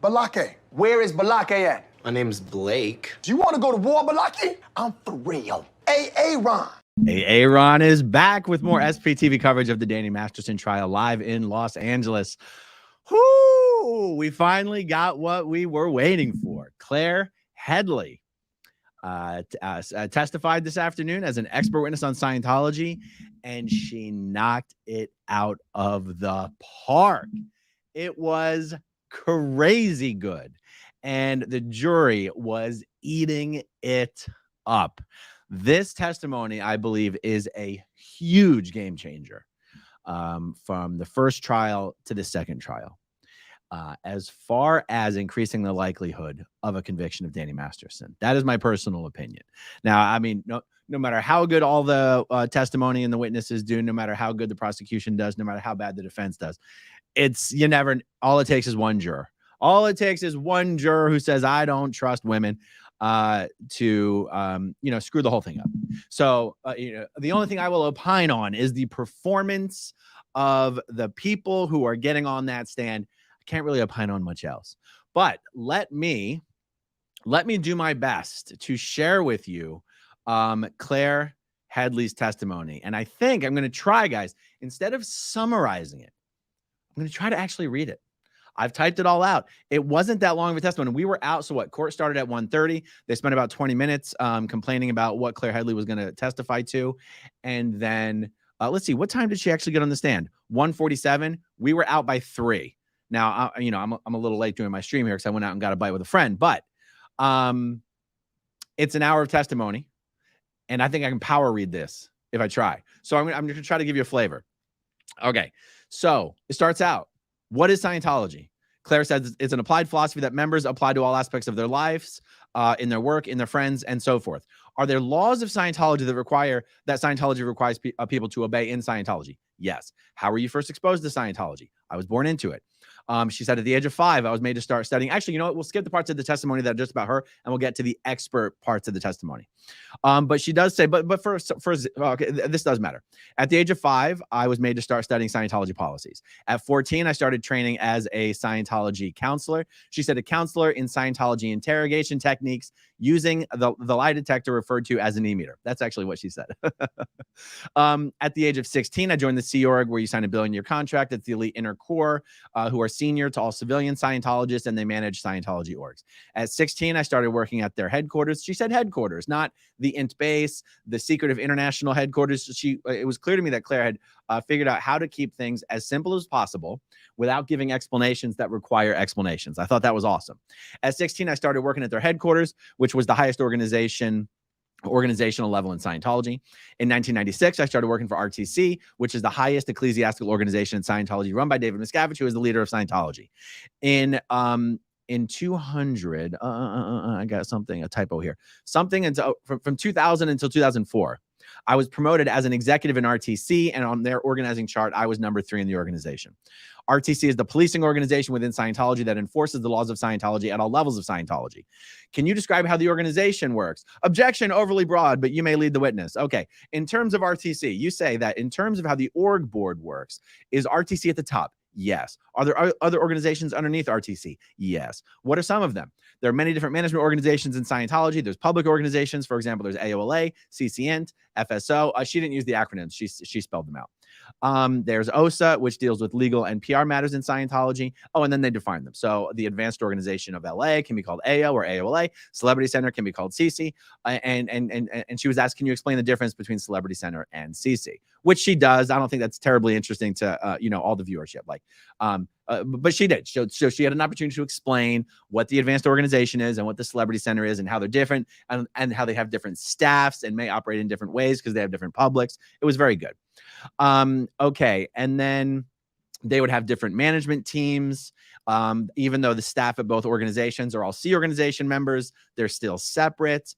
Balake. Where is Balake at? My name's Blake. Do you want to go to war, Balake? I'm for real. Aaron. Aaron is back with more SPTV coverage of the Danny Masterson trial live in Los Angeles. Whoo! We finally got what we were waiting for. Claire Headley testified this afternoon as an expert witness on Scientology, and she knocked it out of the park. It was crazy good, and the jury was eating it up. This testimony, I believe, is a huge game changer from the first trial to the second trial, as far as increasing the likelihood of a conviction of Danny Masterson. That is my personal opinion. Now, I mean, no matter how good all the testimony and the witnesses do, no matter how good the prosecution does, no matter how bad the defense does, all it takes is one juror. All it takes is one juror who says, I don't trust women, to screw the whole thing up. So, the only thing I will opine on is the performance of the people who are getting on that stand. I can't really opine on much else, but let me do my best to share with you Claire Headley's testimony. And I think I'm going to try, guys, instead of summarizing it, I'm going to try to actually read it. I've typed it all out. It wasn't that long of a testimony. We were out. So what? Court started at 1:30. They spent about 20 minutes complaining about what Claire Headley was going to testify to. And then let's see, what time did she actually get on the stand? 1:47. We were out by 3. Now, I'm a little late doing my stream here because I went out and got a bite with a friend, but it's an hour of testimony. And I think I can power read this if I try. So I'm going to try to give you a flavor. Okay. So it starts out. What is Scientology? Claire says it's an applied philosophy that members apply to all aspects of their lives, in their work, in their friends, and so forth. Are there laws of Scientology that Scientology requires people to obey in Scientology? Yes. How were you first exposed to Scientology? I was born into it. She said at the age of 5, I was made to start studying. Actually, you know what? We'll skip the parts of the testimony that are just about her, and we'll get to the expert parts of the testimony. But she does say, but first, okay, this does matter. At the age of 5, I was made to start studying Scientology policies. At 14, I started training as a Scientology counselor. She said a counselor in Scientology interrogation techniques using the lie detector referred to as an e-meter. That's actually what she said. At the age of 16, I joined the Sea Org, where you sign a billion-year contract. It's the elite inner core, who are senior to all civilian Scientologists, and they manage Scientology orgs. At 16, I started working at their headquarters. She said headquarters, not the int base, the secretive international headquarters. It was clear to me that Claire had figured out how to keep things as simple as possible without giving explanations that require explanations. I thought that was awesome. At 16, I started working at their headquarters, which was the highest organizational level in Scientology. In 1996, I started working for RTC, which is the highest ecclesiastical organization in Scientology, run by David Miscavige, who is the leader of Scientology. In 200, I got a typo here. From 2000 until 2004, I was promoted as an executive in RTC, and on their organizing chart, I was number 3 in the organization. RTC is the policing organization within Scientology that enforces the laws of Scientology at all levels of Scientology. Can you describe how the organization works? Objection, overly broad, but you may lead the witness. Okay. In terms of RTC, you say that in terms of how the org board works, is RTC at the top? Yes. Are there other organizations underneath RTC? Yes. What are some of them? There are many different management organizations in Scientology. There's public organizations. For example, there's AOLA, CCN, FSO. She didn't use the acronyms. She spelled them out. There's OSA, which deals with legal and PR matters in Scientology. Oh, and then they define them. So the Advanced Organization of LA can be called AO or AOLA. Celebrity Center can be called CC. And she was asked, can you explain the difference between Celebrity Center and CC? Which she does. I don't think that's terribly interesting to all the viewership. But she did. So she had an opportunity to explain what the Advanced Organization is and what the Celebrity Center is and how they're different and how they have different staffs and may operate in different ways because they have different publics. It was very good. Okay. And then they would have different management teams. Even though the staff at both organizations are all C organization members, they're still separate.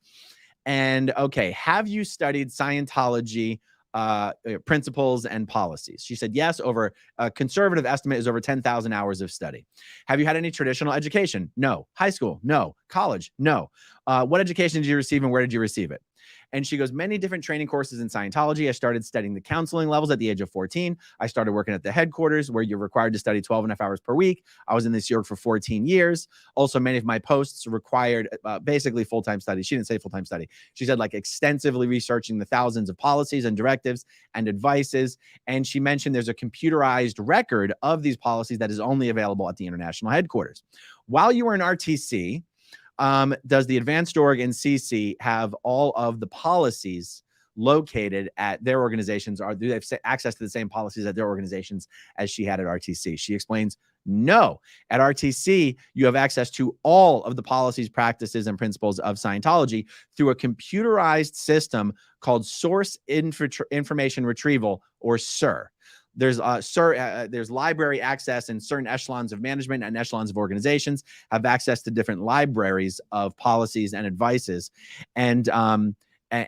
And okay, have you studied Scientology principles and policies? She said yes. Over a conservative estimate is over 10,000 hours of study. Have you had any traditional education? No. High school? No. College? No. What education did you receive and where did you receive it? And she goes, many different training courses in Scientology. I started studying the counseling levels at the age of 14. I started working at the headquarters where you're required to study 12.5 hours per week. I was in this org for 14 years. Also, many of my posts required basically full-time study. She didn't say full-time study. She said like extensively researching the thousands of policies and directives and advices. And she mentioned there's a computerized record of these policies that is only available at the international headquarters. While you were in RTC, does the advanced org and CC have all of the policies located at their organizations, or do they have access to the same policies at their organizations as she had at RTC? She explains, no. At RTC, you have access to all of the policies, practices, and principles of Scientology through a computerized system called Source Information Retrieval, or SIR. There's there's library access, and certain echelons of management and echelons of organizations have access to different libraries of policies and advices. And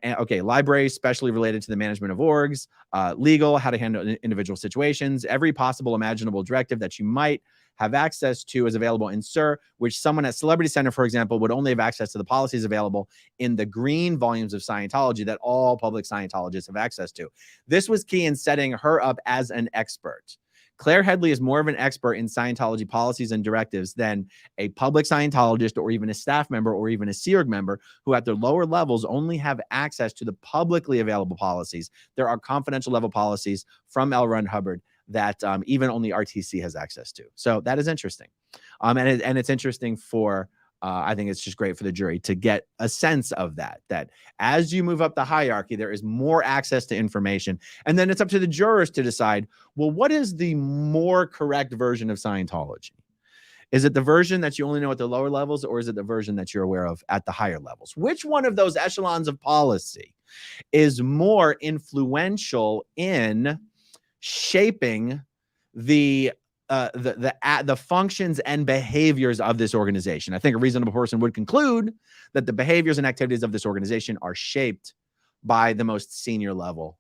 okay, libraries specially related to the management of orgs, legal, how to handle individual situations, every possible imaginable directive that you might have access to is available in SIR, which someone at Celebrity Center, for example, would only have access to the policies available in the green volumes of Scientology that all public Scientologists have access to. This was key in setting her up as an expert. Claire Headley is more of an expert in Scientology policies and directives than a public Scientologist or even a staff member or even a Sea Org member who at their lower levels only have access to the publicly available policies. There are confidential level policies from L. Ron Hubbard that even only RTC has access to. So that is interesting. And it's interesting for, I think it's just great for the jury to get a sense of that as you move up the hierarchy, there is more access to information. And then it's up to the jurors to decide, well, what is the more correct version of Scientology? Is it the version that you only know at the lower levels, or is it the version that you're aware of at the higher levels? Which one of those echelons of policy is more influential in shaping the functions and behaviors of this organization? I think a reasonable person would conclude that the behaviors and activities of this organization are shaped by the most senior level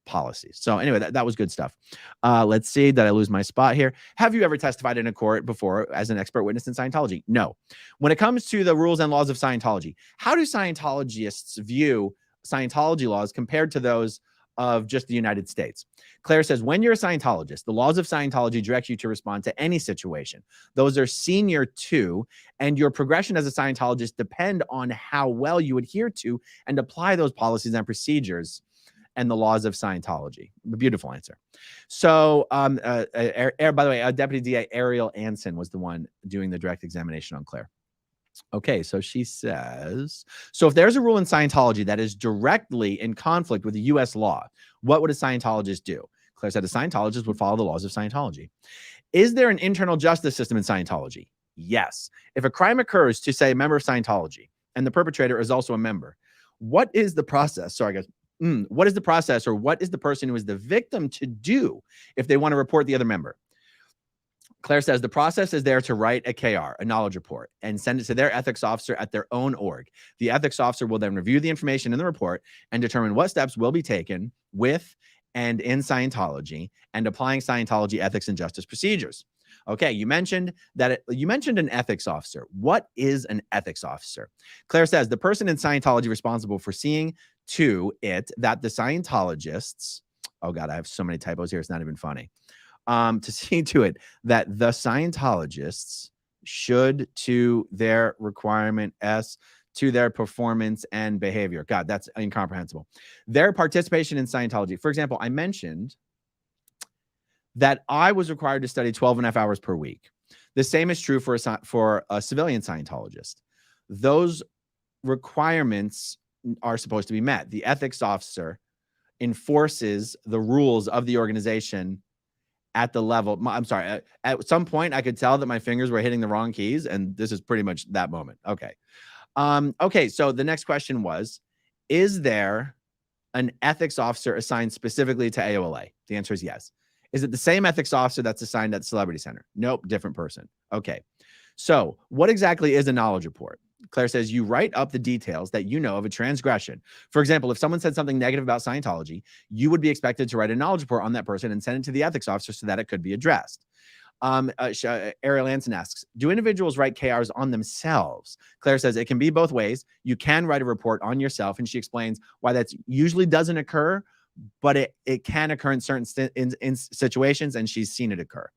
policies. So anyway, that was good stuff. Let's see, did I lose my spot here? Have you ever testified in a court before as an expert witness in Scientology? No. When it comes to the rules and laws of Scientology, how do Scientologists view Scientology laws compared to those of just the United States? Claire says, when you're a Scientologist, the laws of Scientology direct you to respond to any situation. Those are senior to, and your progression as a Scientologist depend on how well you adhere to and apply those policies and procedures and the laws of Scientology. Beautiful answer. So, by the way, Deputy DA Ariel Anson was the one doing the direct examination on Claire. Okay, so she says, so if there's a rule in Scientology that is directly in conflict with the U.S. law, what would a Scientologist do? Claire said a Scientologist would follow the laws of Scientology. Is there an internal justice system in Scientology? Yes. If a crime occurs to, say, a member of Scientology, and the perpetrator is also a member, what is the process? Sorry, guys. What is the process, or what is the person who is the victim to do if they want to report the other member? Claire says the process is there to write a KR, a knowledge report, and send it to their ethics officer at their own org. The ethics officer will then review the information in the report and determine what steps will be taken with and in Scientology and applying Scientology ethics and justice procedures. Okay, you mentioned an ethics officer. What is an ethics officer? Claire says the person in Scientology responsible for seeing to it that the Scientologists, oh God, I have so many typos here, it's not even funny. To see to it that the Scientologists should to their requirement to their performance and behavior. God, that's incomprehensible. Their participation in Scientology. For example, I mentioned that I was required to study 12.5 hours per week. The same is true for a civilian Scientologist. Those requirements are supposed to be met. The ethics officer enforces the rules of the organization at the level. I'm sorry. At some point, I could tell that my fingers were hitting the wrong keys, and this is pretty much that moment. Okay. Okay. So the next question was, is there an ethics officer assigned specifically to AOLA? The answer is yes. Is it the same ethics officer that's assigned at Celebrity Center? Nope, different person. Okay. So what exactly is a knowledge report? Claire says you write up the details that you know of a transgression. For example, if someone said something negative about Scientology, you would be expected to write a knowledge report on that person and send it to the ethics officer so that it could be addressed. Ariel Anson asks, do individuals write KRs on themselves? Claire says it can be both ways. You can write a report on yourself, and she explains why that usually doesn't occur, but it can occur in certain in situations, and she's seen it occur.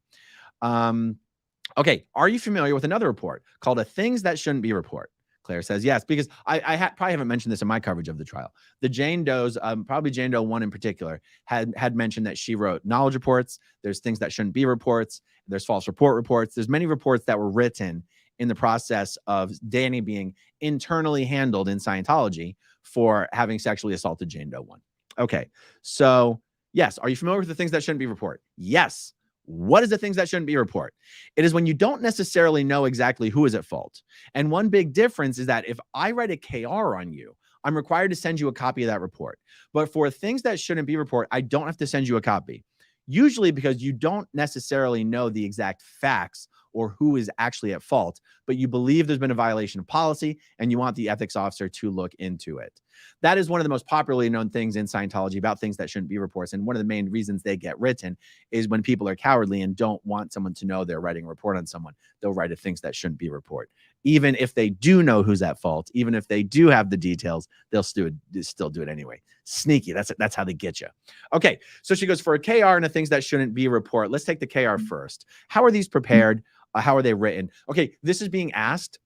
Okay, are you familiar with another report called a Things That Shouldn't Be report? Claire says yes, because I probably haven't mentioned this in my coverage of the trial. The Jane Does, probably Jane Doe 1 in particular, had mentioned that she wrote knowledge reports. There's things that shouldn't be reports. There's false report reports. There's many reports that were written in the process of Danny being internally handled in Scientology for having sexually assaulted Jane Doe 1. Okay, so yes, are you familiar with the things that shouldn't be report? Yes. What is the things that shouldn't be report? It is when you don't necessarily know exactly who is at fault. And one big difference is that if I write a KR on you, I'm required to send you a copy of that report. But for things that shouldn't be report, I don't have to send you a copy. Usually because you don't necessarily know the exact facts or who is actually at fault, but you believe there's been a violation of policy and you want the ethics officer to look into it. That is one of the most popularly known things in Scientology about things that shouldn't be reports. And one of the main reasons they get written is when people are cowardly and don't want someone to know they're writing a report on someone, they'll write a things that shouldn't be report. Even if they do know who's at fault, even if they do have the details, they'll still do it anyway. Sneaky. That's how they get you. Okay, so she goes for a KR and a things that shouldn't be report. Let's take the KR first. How are these prepared? How are they written? Okay, this is being asked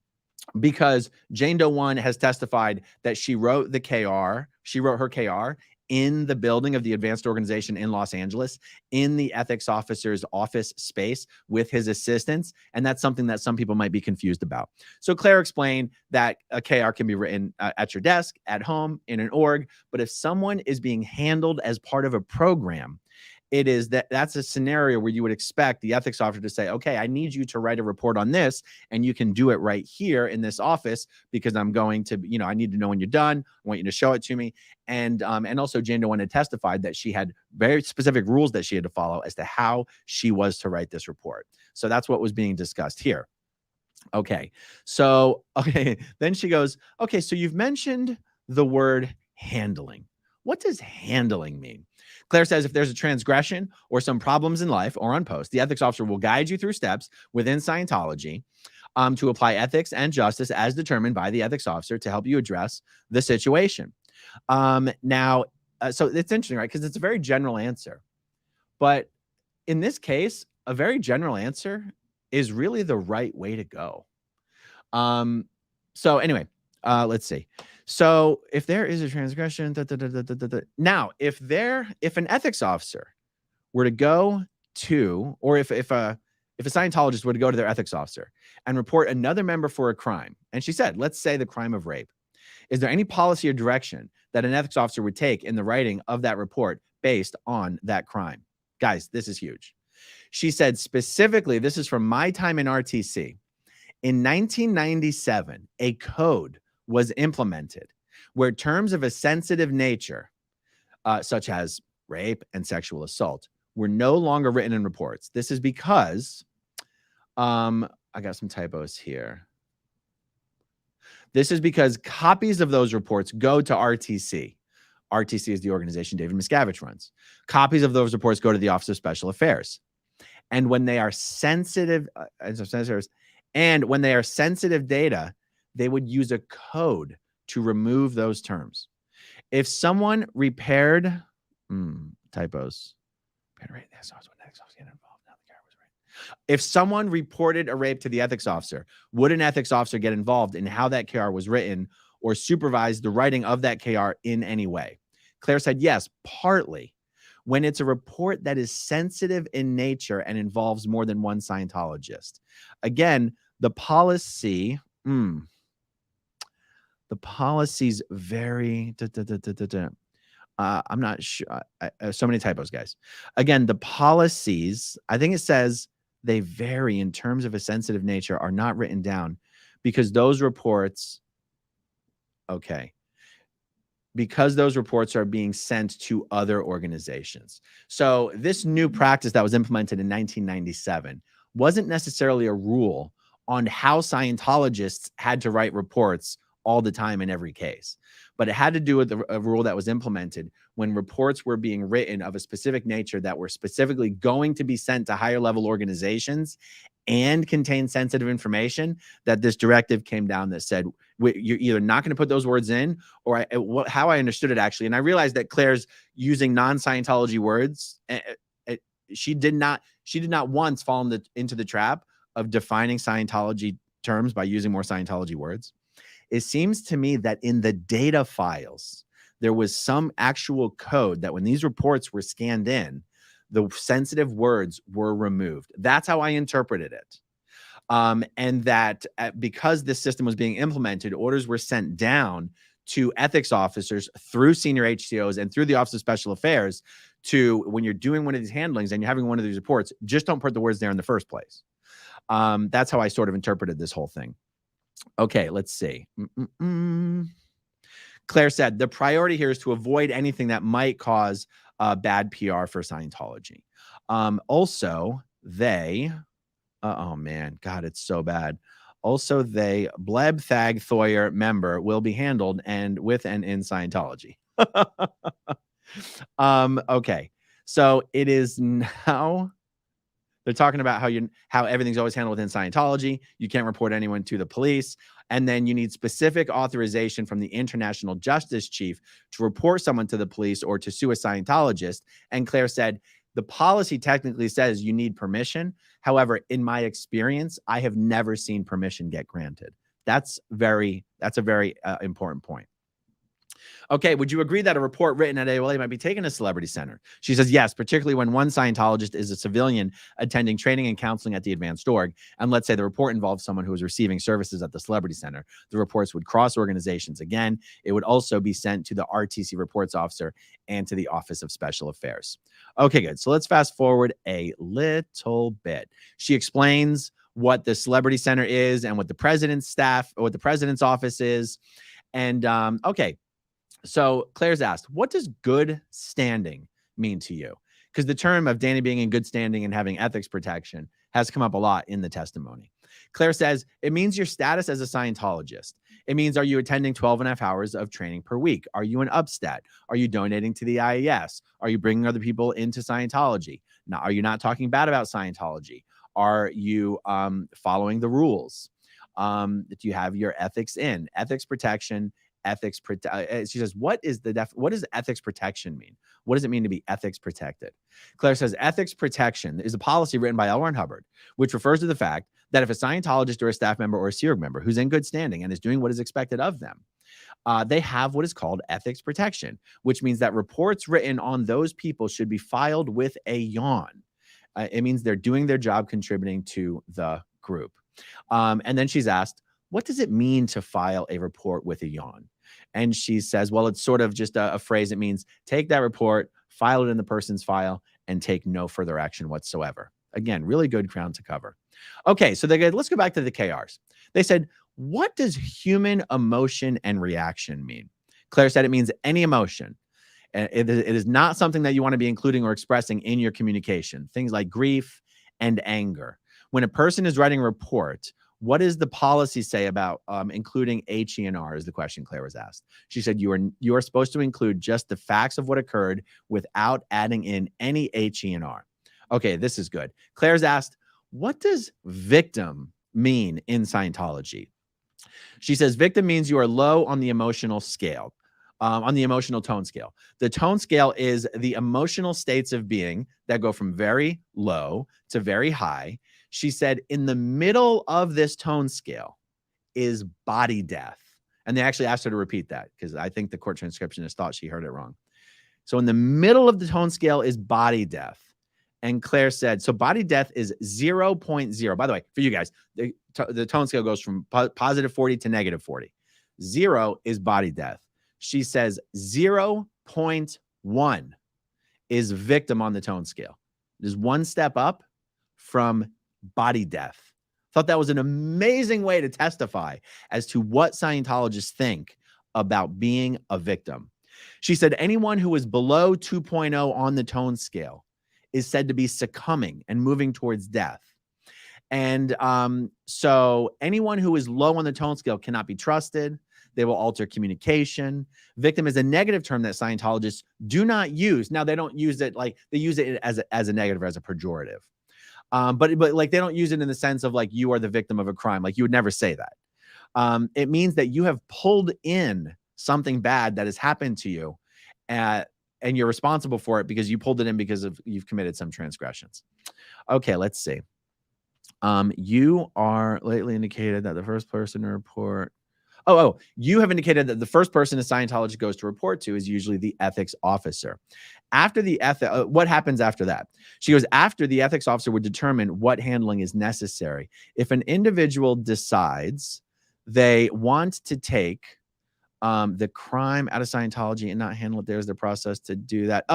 because Jane Doe 1 has testified that she wrote the KR. She wrote her KR in the building of the advanced organization in Los Angeles, in the ethics officer's office space with his assistants. And that's something that some people might be confused about. So Claire explained that a KR can be written at your desk, at home, in an org. But if someone is being handled as part of a program, that's a scenario where you would expect the ethics officer to say, okay, I need you to write a report on this, and you can do it right here in this office because I'm going to, I need to know when you're done. I want you to show it to me. And also Jane Doe 1 had testified that she had very specific rules that she had to follow as to how she was to write this report. So that's what was being discussed here. Okay. So, then she goes, okay, so you've mentioned the word handling. What does handling mean? Claire says if there's a transgression or some problems in life or on post, the ethics officer will guide you through steps within Scientology to apply ethics and justice as determined by the ethics officer to help you address the situation. So it's interesting, right? Because it's a very general answer. But in this case, a very general answer is really the right way to go. So anyway, let's see. So if there is a transgression, now if an ethics officer were to go to, or if a Scientologist were to go to their ethics officer and report another member for a crime, and she said, let's say the crime of rape, is there any policy or direction that an ethics officer would take in the writing of that report based on that crime? Guys, this is huge. She said specifically, this is from my time in RTC. In 1997, a code was implemented where terms of a sensitive nature, such as rape and sexual assault, were no longer written in reports. This is because, I got some typos here. This is because copies of those reports go to RTC. RTC is the organization David Miscavige runs. Copies of those reports go to the Office of Special Affairs. And when they are sensitive, when they are sensitive data, they would use a code to remove those terms. If someone repaired typos, if someone reported a rape to the ethics officer, would an ethics officer get involved in how that KR was written or supervise the writing of that KR in any way? Claire said yes, partly. When it's a report that is sensitive in nature and involves more than one Scientologist. Again, the policy, the policy's very, I'm not sure. So many typos, guys. Again, the policies, I think it says they vary in terms of a sensitive nature, are not written down because those reports, because those reports are being sent to other organizations. So this new practice that was implemented in 1997 wasn't necessarily a rule on how Scientologists had to write reports all the time in every case. But it had to do with a rule that was implemented when reports were being written of a specific nature that were specifically going to be sent to higher level organizations and contain sensitive information, that this directive came down that said, you're either not going to put those words in, or how I understood it actually. And I realized that Claire's using non-Scientology words. She did not once fall into the trap of defining Scientology terms by using more Scientology words. It seems to me that in the data files, there was some actual code that when these reports were scanned in, the sensitive words were removed. That's how I interpreted it. And that because this system was being implemented, orders were sent down to ethics officers through senior HCOs and through the Office of Special Affairs to, when you're doing one of these handlings and you're having one of these reports, just don't put the words there in the first place. That's how I sort of interpreted this whole thing. Okay, let's see. Claire said, the priority here is to avoid anything that might cause bad PR for Scientology. Also, they, oh man, God, it's so bad. Also, they, Bleb Thag Thoyer member will be handled and with and in Scientology. Okay, so it is now. They're talking about how everything's always handled within Scientology. You can't report anyone to the police. And then you need specific authorization from the International Justice Chief to report someone to the police or to sue a Scientologist. And Claire said, the policy technically says you need permission. However, in my experience, I have never seen permission get granted. That's a very important point. Okay, would you agree that a report written at AOLA might be taken to Celebrity Center? She says, yes, particularly when one Scientologist is a civilian attending training and counseling at the Advanced Org. And let's say the report involves someone who is receiving services at the Celebrity Center. The reports would cross organizations again. It would also be sent to the RTC reports officer and to the Office of Special Affairs. Okay, good. So let's fast forward a little bit. She explains what the Celebrity Center is and what the president's staff or what the president's office is. And okay. So Claire's asked, what does good standing mean to you? Because the term of Danny being in good standing and having ethics protection has come up a lot in the testimony. Claire says, it means your status as a Scientologist. It means, are you attending 12.5 hours of training per week? Are you an upstat? Are you donating to the IAS? Are you bringing other people into Scientology? Now, are you not talking bad about Scientology? Are you following the rules? Do you have your ethics in? Ethics protection. She says, what does ethics protection mean? What does it mean to be ethics protected? Claire says, ethics protection is a policy written by L. Ron Hubbard, which refers to the fact that if a Scientologist or a staff member or a Sea Org member who's in good standing and is doing what is expected of them, they have what is called ethics protection, which means that reports written on those people should be filed with a yawn. It means they're doing their job contributing to the group. And then she's asked, what does it mean to file a report with a yawn? And she says, well, it's sort of just a phrase. It means take that report, file it in the person's file, and take no further action whatsoever. Again, really good ground to cover. Okay, so let's go back to the KRs. They said, what does human emotion and reaction mean? Claire said it means any emotion. It is not something that you want to be including or expressing in your communication. Things like grief and anger. When a person is writing a report, what does the policy say about including HE and R is the question Claire was asked. She said, you are supposed to include just the facts of what occurred without adding in any HE and R. Okay, this is good. Claire's asked, what does victim mean in Scientology? She says, victim means you are low on the emotional scale, on the emotional tone scale. The tone scale is the emotional states of being that go from very low to very high. She said, in the middle of this tone scale is body death. And they actually asked her to repeat that because I think the court transcriptionist thought she heard it wrong. So in the middle of the tone scale is body death. And Claire said, so body death is 0.0. By the way, for you guys, the tone scale goes from positive 40 to negative 40. 0 is body death. She says 0.1 is victim on the tone scale. It is one step up from body death. Thought that was an amazing way to testify as to what Scientologists think about being a victim. She said anyone who is below 2.0 on the tone scale is said to be succumbing and moving towards death. And so anyone who is low on the tone scale cannot be trusted. They will alter communication. Victim is a negative term that Scientologists do not use. Now, they don't use it like they use it as a negative, as a pejorative. But like they don't use it in the sense of like you are the victim of a crime. Like you would never say that. It means that you have pulled in something bad that has happened to you, and you're responsible for it because you pulled it in because you've committed some transgressions. Okay, let's see. You are lately indicated that the first person to report. You have indicated that the first person a Scientology goes to report to is usually the ethics officer. After the what happens after that? She goes, after the ethics officer would determine what handling is necessary. If an individual decides they want to take the crime out of Scientology and not handle it, there's the process to do that.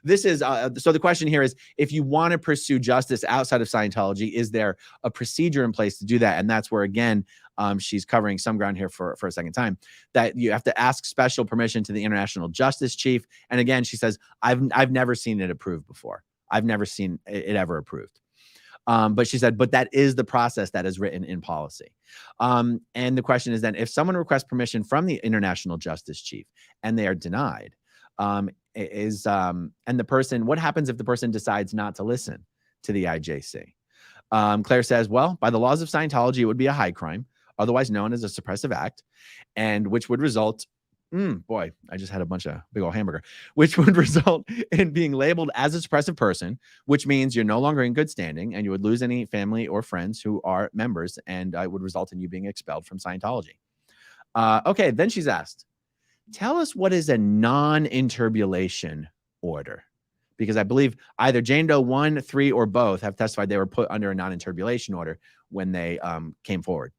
This is, so the question here is, if you want to pursue justice outside of Scientology, is there a procedure in place to do that? And that's where, again, she's covering some ground here for a second time, that you have to ask special permission to the International Justice Chief. And again, she says, I've never seen it approved before. I've never seen it ever approved. But she said, but that is the process that is written in policy. And the question is then, if someone requests permission from the International Justice Chief and they are denied, and the person, what happens if the person decides not to listen to the IJC? Claire says, well, by the laws of Scientology, it would be a high crime, otherwise known as a suppressive act, and which would result, boy, I just had a bunch of big old hamburger, which would result in being labeled as a suppressive person, which means you're no longer in good standing and you would lose any family or friends who are members, and it would result in you being expelled from Scientology. Okay, then she's asked, tell us what is a non-interbulation order? Because I believe either Jane Doe 1, 3, or both have testified they were put under a non-interbulation order when they came forward.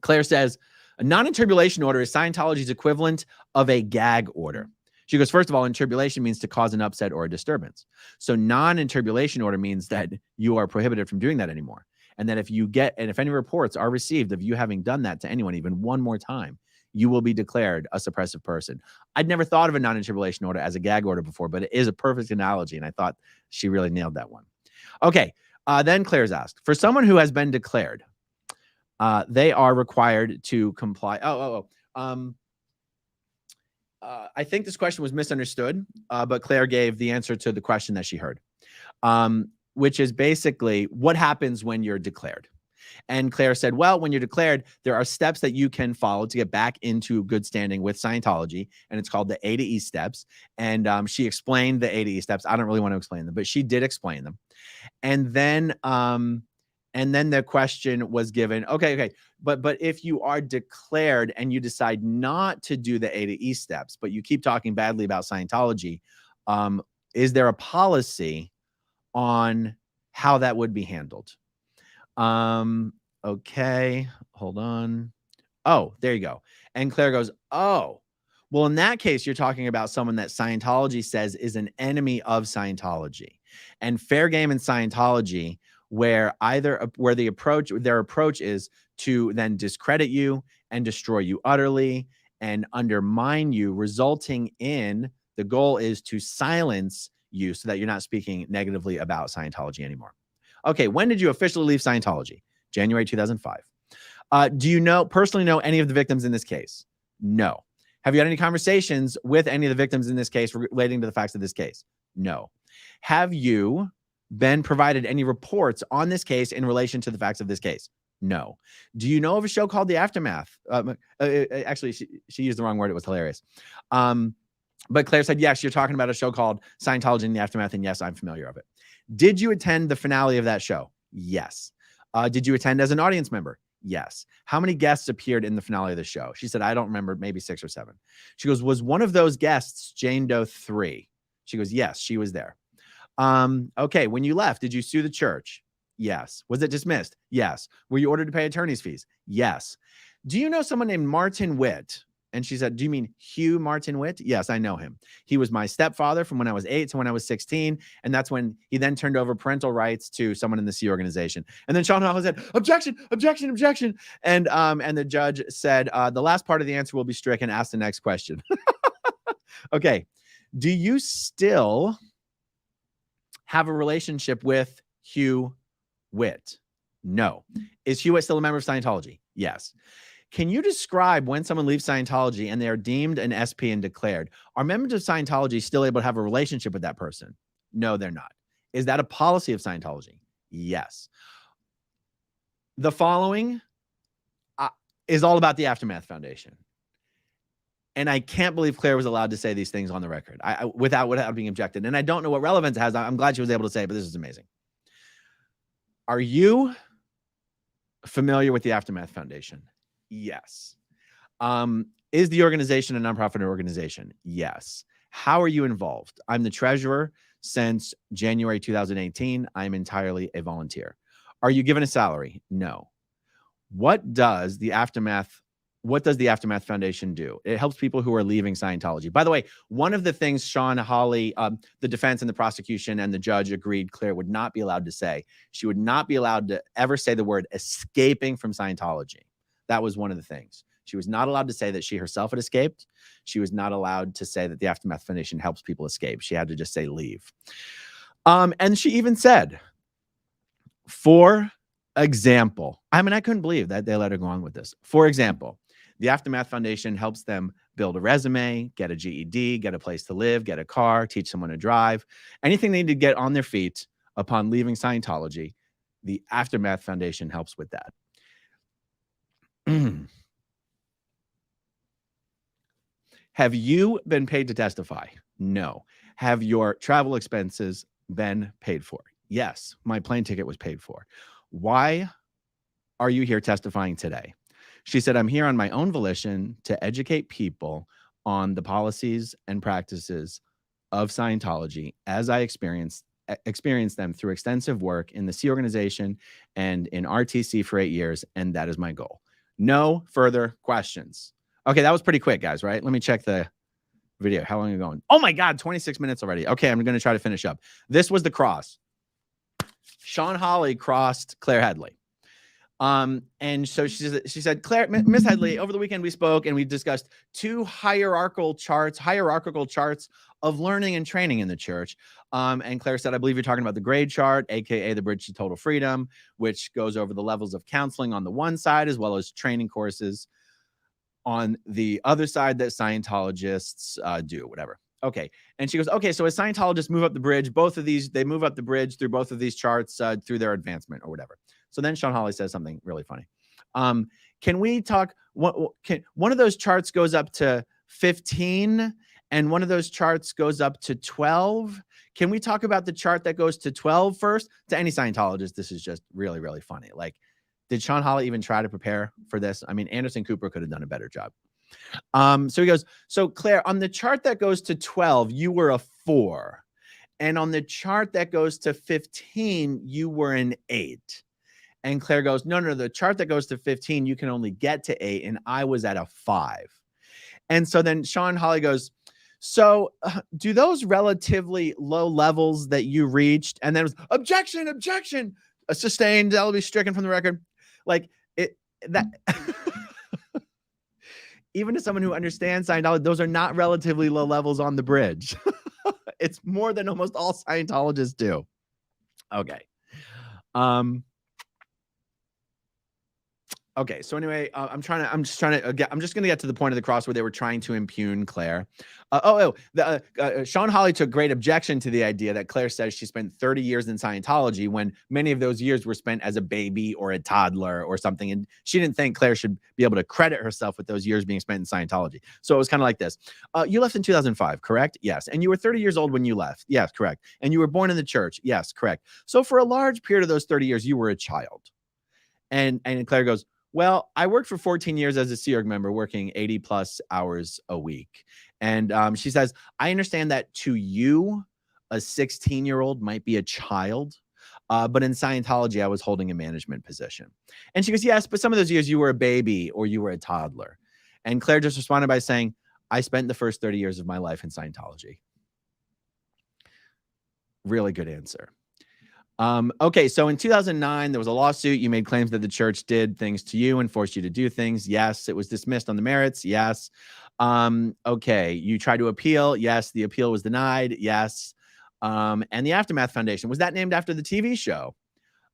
Claire says, a non-interbulation order is Scientology's equivalent of a gag order. She goes, first of all, interbulation means to cause an upset or a disturbance. So non-interbulation order means that you are prohibited from doing that anymore. And that if any reports are received of you having done that to anyone even one more time, you will be declared a suppressive person. I'd never thought of a non-interbulation order as a gag order before, but it is a perfect analogy. And I thought she really nailed that one. Okay. Then Claire's asked, for someone who has been declared, they are required to comply. I think this question was misunderstood, but Claire gave the answer to the question that she heard, which is basically what happens when you're declared. And Claire said, well, when you're declared, there are steps that you can follow to get back into good standing with Scientology. And it's called the A to E steps. And she explained the A to E steps. I don't really want to explain them, but she did explain them. And then the question was given, okay, but if you are declared and you decide not to do the A to E steps, but you keep talking badly about Scientology, is there a policy on how that would be handled? Okay, hold on. Oh, there you go. And Claire goes, oh, well, in that case, you're talking about someone that Scientology says is an enemy of Scientology. And fair game in Scientology, where their approach is to then discredit you and destroy you utterly and undermine you, resulting in the goal is to silence you so that you're not speaking negatively about Scientology anymore. Okay, when did you officially leave Scientology? January 2005. Do you personally know any of the victims in this case? No. Have you had any conversations with any of the victims in this case relating to the facts of this case? No. Have you been provided any reports on this case in relation to the facts of this case? No. Do you know of a show called The Aftermath? Actually, she used the wrong word. It was hilarious. But Claire said, yes, you're talking about a show called Scientology in the Aftermath, and yes, I'm familiar of it. Did you attend the finale of that show? Yes. Did you attend as an audience member? Yes. How many guests appeared in the finale of the show? She said, I don't remember, maybe 6 or 7. She goes, was one of those guests Jane Doe 3? She goes, yes, she was there. Okay, when you left, did you sue the church? Yes. Was it dismissed? Yes. Were you ordered to pay attorney's fees? Yes. Do you know someone named Martin Witt? And she said, do you mean Hugh Martin Witt? Yes, I know him. He was my stepfather from when I was 8 to when I was 16. And that's when he then turned over parental rights to someone in the Sea organization. And then Sean Hawley said, objection, objection, objection. And the judge said, the last part of the answer will be stricken. Ask the next question. Okay. Do you still have a relationship with Hugh Witt? No. Is Hugh Witt still a member of Scientology? Yes. Can you describe when someone leaves Scientology and they are deemed an SP and declared? Are members of Scientology still able to have a relationship with that person? No, they're not. Is that a policy of Scientology? Yes. The following is all about the Aftermath Foundation. And I can't believe Claire was allowed to say these things on the record without being objected. And I don't know what relevance it has. I'm glad she was able to say it, but this is amazing. Are you familiar with the Aftermath Foundation? Yes. Is the organization a nonprofit organization? Yes. How are you involved? I'm the treasurer since January 2018. I'm entirely a volunteer. Are you given a salary? No. What does the Aftermath Foundation do? It helps people who are leaving Scientology. By the way, one of the things Sean Hawley, the defense and the prosecution and the judge agreed Claire would not be allowed to say. She would not be allowed to ever say the word escaping from Scientology. That was one of the things. She was not allowed to say that she herself had escaped. She was not allowed to say that the Aftermath Foundation helps people escape. She had to just say leave. And she even said, for example, I mean, I couldn't believe that they let her go on with this. For example, the Aftermath Foundation helps them build a resume, get a GED, get a place to live, get a car, teach someone to drive, anything they need to get on their feet upon leaving Scientology. The Aftermath Foundation helps with that. Have you been paid to testify? No. Have your travel expenses been paid for? Yes. My plane ticket was paid for. Why are you here testifying today? She said, I'm here on my own volition to educate people on the policies and practices of Scientology as I experience them through extensive work in the Sea organization and in RTC for 8 years, and that is my goal. No further questions. Okay, that was pretty quick, guys, right? Let me check the video. How long are you going? Oh my God, 26 minutes already. Okay, I'm going to try to finish up. This was the cross. Sean Hawley crossed Claire Headley. And so she said, Claire, Miss Headley, over the weekend we spoke and we discussed two hierarchical charts of learning and training in the church. And Claire said, I believe you're talking about the grade chart, aka the Bridge to Total Freedom, which goes over the levels of counseling on the one side, as well as training courses on the other side that Scientologists do, whatever. Okay. And she goes, okay, so as Scientologists move up the bridge, they move up the bridge through both of these charts through their advancement or whatever. So then Sean Hawley says something really funny. Can we talk? One of those charts goes up to 15 and one of those charts goes up to 12. Can we talk about the chart that goes to 12 first? To any Scientologist, this is just really, really funny. Like, did Sean Hawley even try to prepare for this? I mean, Anderson Cooper could have done a better job. So he goes, so Claire, on the chart that goes to 12, you were a 4. And on the chart that goes to 15, you were an 8. And Claire goes, no, the chart that goes to 15, you can only get to 8. And I was at a 5. And so then Sean Hawley goes, so do those relatively low levels that you reached? And then it was objection, sustained, that'll be stricken from the record. Like that. Even to someone who understands Scientology, those are not relatively low levels on the bridge. It's more than almost all Scientologists do. Okay. Okay. So anyway, I'm just going to get to the point of the cross where they were trying to impugn Claire. Sean Hawley took great objection to the idea that Claire says she spent 30 years in Scientology when many of those years were spent as a baby or a toddler or something. And she didn't think Claire should be able to credit herself with those years being spent in Scientology. So it was kind of like this. You left in 2005, correct? Yes. And you were 30 years old when you left. Yes, correct. And you were born in the church. Yes, correct. So for a large period of those 30 years, you were a child. And Claire goes, well, I worked for 14 years as a Sea Org member, working 80 plus hours a week. And she says, I understand that to you, a 16-year-old might be a child, but in Scientology, I was holding a management position. And she goes, yes, but some of those years you were a baby or you were a toddler. And Claire just responded by saying, I spent the first 30 years of my life in Scientology. Really good answer. Okay, so in 2009, there was a lawsuit. You made claims that the church did things to you and forced you to do things. Yes. It was dismissed on the merits. Yes. Okay, you tried to appeal. Yes. The appeal was denied. Yes. And the Aftermath Foundation, was that named after the TV show?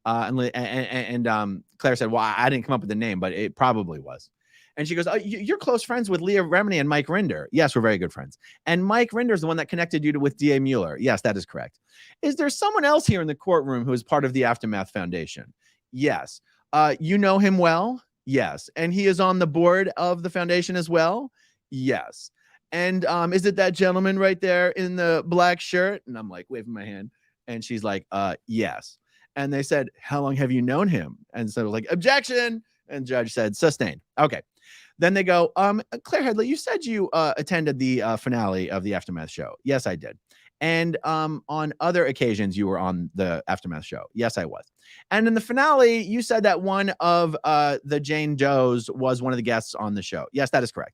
And Claire said, well, I didn't come up with the name, but it probably was. And she goes, oh, you're close friends with Leah Remini and Mike Rinder. Yes, we're very good friends. And Mike Rinder is the one that connected you with D.A. Mueller. Yes, that is correct. Is there someone else here in the courtroom who is part of the Aftermath Foundation? Yes. You know him well? Yes. And he is on the board of the foundation as well? Yes. And is it that gentleman right there in the black shirt? And I'm like waving my hand. And she's like, yes. And they said, how long have you known him? And so like, objection. And judge said, sustained. Okay. Then they go, Claire Headley, you said you attended the finale of the Aftermath show. Yes, I did. And on other occasions, you were on the Aftermath show. Yes, I was. And in the finale, you said that one of the Jane Does was one of the guests on the show. Yes, that is correct.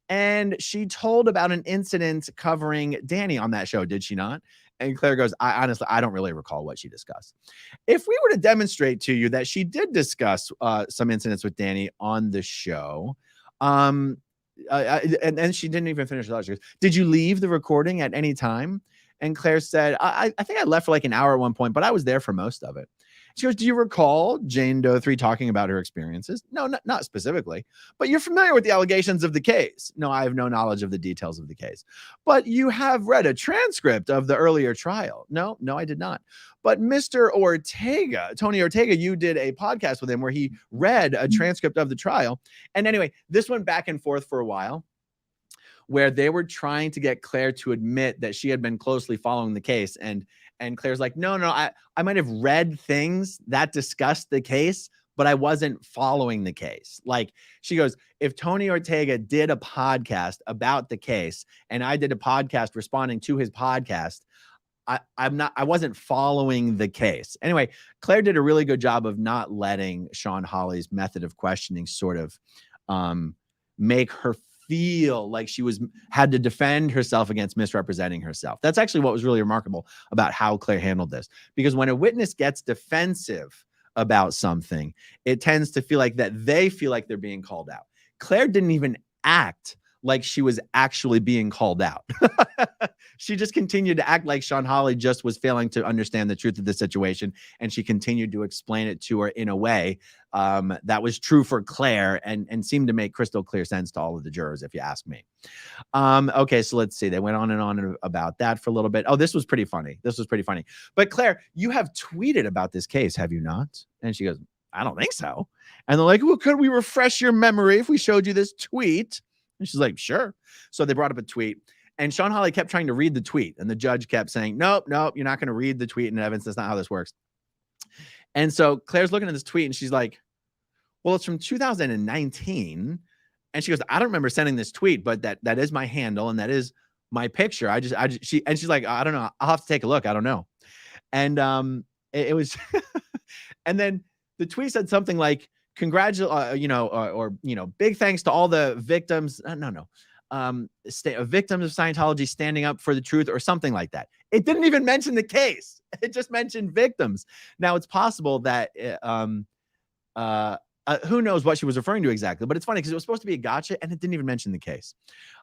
And she told about an incident covering Danny on that show, did she not? And Claire goes, honestly, I don't really recall what she discussed. If we were to demonstrate to you that she did discuss some incidents with Danny on the show, and she didn't even finish the thought. She goes, did you leave the recording at any time? And Claire said, I think I left for like an hour at one point, but I was there for most of it. She goes, do you recall Jane Doe 3 talking about her experiences? No, not specifically, but you're familiar with the allegations of the case. No, I have no knowledge of the details of the case, but you have read a transcript of the earlier trial. No, I did not. But Mr. Ortega, Tony Ortega, you did a podcast with him where he read a transcript of the trial. And anyway, this went back and forth for a while, where they were trying to get Claire to admit that she had been closely following the case. And Claire's like, no, I might have read things that discussed the case, but I wasn't following the case. Like she goes, if Tony Ortega did a podcast about the case and I did a podcast responding to his podcast, I wasn't following the case. Anyway, Claire did a really good job of not letting Sean Hawley's method of questioning sort of make her feel like she had to defend herself against misrepresenting herself. That's actually what was really remarkable about how Claire handled this, because when a witness gets defensive about something, it tends to feel like that they feel like they're being called out. Claire didn't even act like she was actually being called out. She just continued to act like Sean Hawley just was failing to understand the truth of the situation. And she continued to explain it to her in a way that was true for Claire and seemed to make crystal clear sense to all of the jurors, if you ask me. Okay, so let's see. They went on and on about that for a little bit. Oh, this was pretty funny. But Claire, you have tweeted about this case, have you not? And she goes, I don't think so. And they're like, well, could we refresh your memory if we showed you this tweet? And she's like, sure. So they brought up a tweet. And Sean Hawley kept trying to read the tweet. And the judge kept saying, nope, you're not going to read the tweet in evidence. That's not how this works. And so Claire's looking at this tweet and she's like, well, it's from 2019. And she goes, I don't remember sending this tweet, but that is my handle. And that is my picture. She's like, I don't know. I'll have to take a look. I don't know. And it was, and then the tweet said something like, big thanks to all the victims. Victims of Scientology standing up for the truth or something like that. It didn't even mention the case. It just mentioned victims. Now it's possible that who knows what she was referring to exactly, but it's funny because it was supposed to be a gotcha and it didn't even mention the case.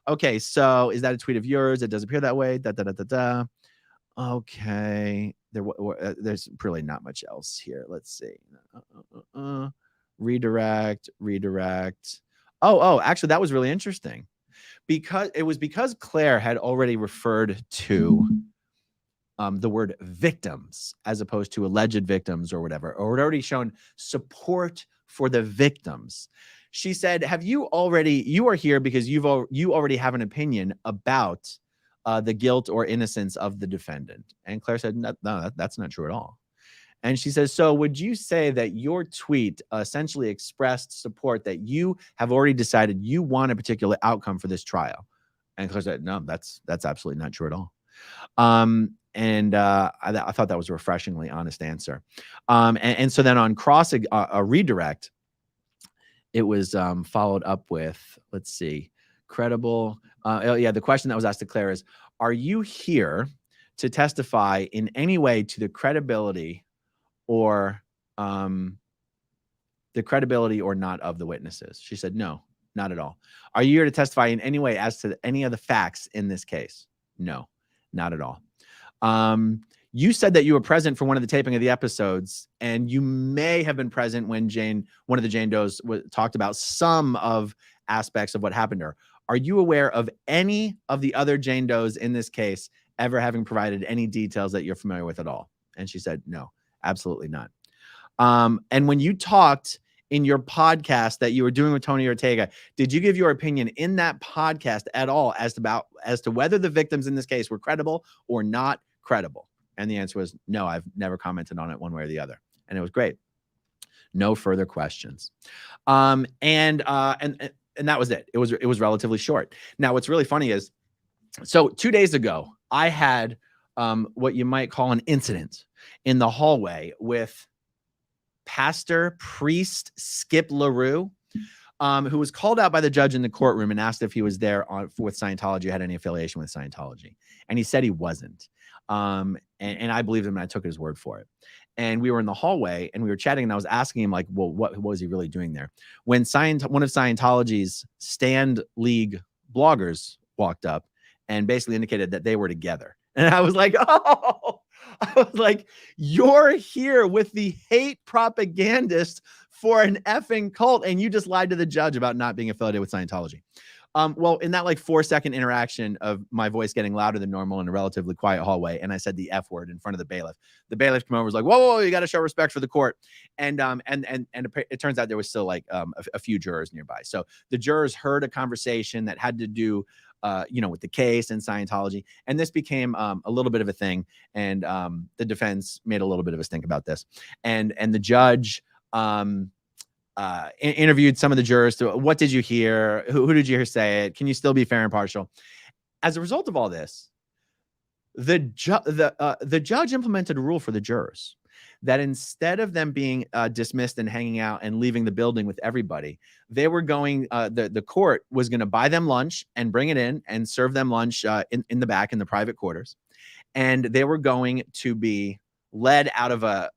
Okay, so is that a tweet of yours? It does appear that way. Okay, there's really not much else here. Let's see. Redirect. Oh, actually, that was really interesting. Because Claire had already referred to the word victims as opposed to alleged victims or whatever, or had already shown support for the victims. She said, you are here because you already have an opinion about the guilt or innocence of the defendant. And Claire said, no, that's not true at all. And she says, so would you say that your tweet essentially expressed support that you have already decided you want a particular outcome for this trial? And Claire said, no, that's absolutely not true at all. I thought that was a refreshingly honest answer. And so then on a redirect, it was followed up with, let's see, credible. The question that was asked to Claire is, are you here to testify in any way to the credibility or not of the witnesses? She said, no, not at all. Are you here to testify in any way as to any of the facts in this case? No, not at all. You said that you were present for one of the taping of the episodes, and you may have been present when one of the Jane Does talked about some of aspects of what happened to her. Are you aware of any of the other Jane Does in this case ever having provided any details that you're familiar with at all? And she said, no, absolutely not. And when you talked in your podcast that you were doing with Tony Ortega, did you give your opinion in that podcast at all as to whether the victims in this case were credible or not credible? And the answer was no, I've never commented on it one way or the other. And it was great. No further questions. And that was it. It was relatively short. Now, what's really funny is, so 2 days ago, I had what you might call an incident in the hallway with Pastor Priest Skip LaRue, who was called out by the judge in the courtroom and asked if he was there with Scientology, had any affiliation with Scientology. And he said he wasn't. And I believed him and I took his word for it. And we were in the hallway and we were chatting and I was asking him, like, well, what was he really doing there? When one of Scientology's Stand League bloggers walked up and basically indicated that they were together. And I was like, oh, I was like, you're here with the hate propagandist for an effing cult, and you just lied to the judge about not being affiliated with Scientology. Well, in that like 4-second interaction of my voice getting louder than normal in a relatively quiet hallway, and I said the F word in front of the bailiff came over, was like, whoa, you got to show respect for the court. And it turns out there was still like a few jurors nearby. So the jurors heard a conversation that had to do with the case and Scientology. And this became a little bit of a thing. And the defense made a little bit of a stink about this. And the judge interviewed some of the jurors to, what did you hear? Who did you hear say it? Can you still be fair and partial? As a result of all this, the judge implemented a rule for the jurors that instead of them being dismissed and hanging out and leaving the building with everybody, they were going, the court was going to buy them lunch and bring it in and serve them lunch in the back in the private quarters. And they were going to be led out of a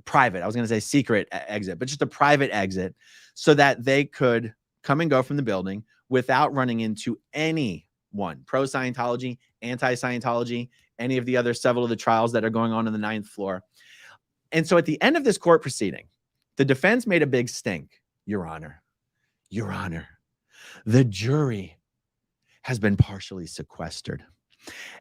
private, I was going to say secret exit, but just a private exit so that they could come and go from the building without running into anyone, pro-Scientology, anti-Scientology, any of the other several of the trials that are going on the 9th floor. And so at the end of this court proceeding, the defense made a big stink. Your Honor, the jury has been partially sequestered.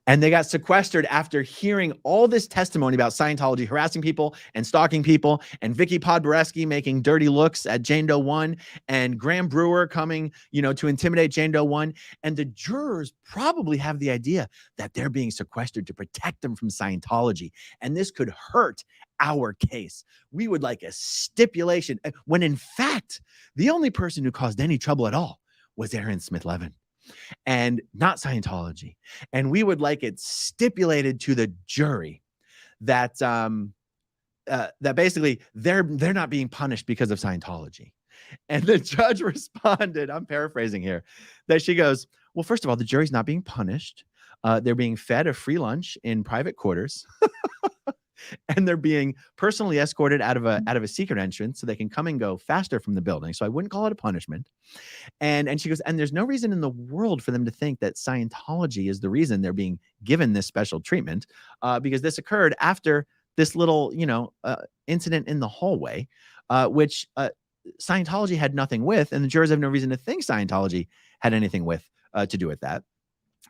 And they got sequestered after hearing all this testimony about Scientology harassing people and stalking people, and Vicky Podboreski making dirty looks at Jane Doe 1, and Graham Brewer coming, to intimidate Jane Doe 1. And the jurors probably have the idea that they're being sequestered to protect them from Scientology. And this could hurt our case. We would like a stipulation, when in fact, the only person who caused any trouble at all was AaronSmithLevin, and not Scientology. And we would like it stipulated to the jury that that basically they're not being punished because of Scientology. And the judge responded, I'm paraphrasing here, that she goes, well, first of all, the jury's not being punished. They're being fed a free lunch in private quarters. And they're being personally escorted out of a secret entrance so they can come and go faster from the building. So I wouldn't call it a punishment. And she goes, and there's no reason in the world for them to think that Scientology is the reason they're being given this special treatment, because this occurred after this little, incident in the hallway, which Scientology had nothing with, and the jurors have no reason to think Scientology had anything to do with that.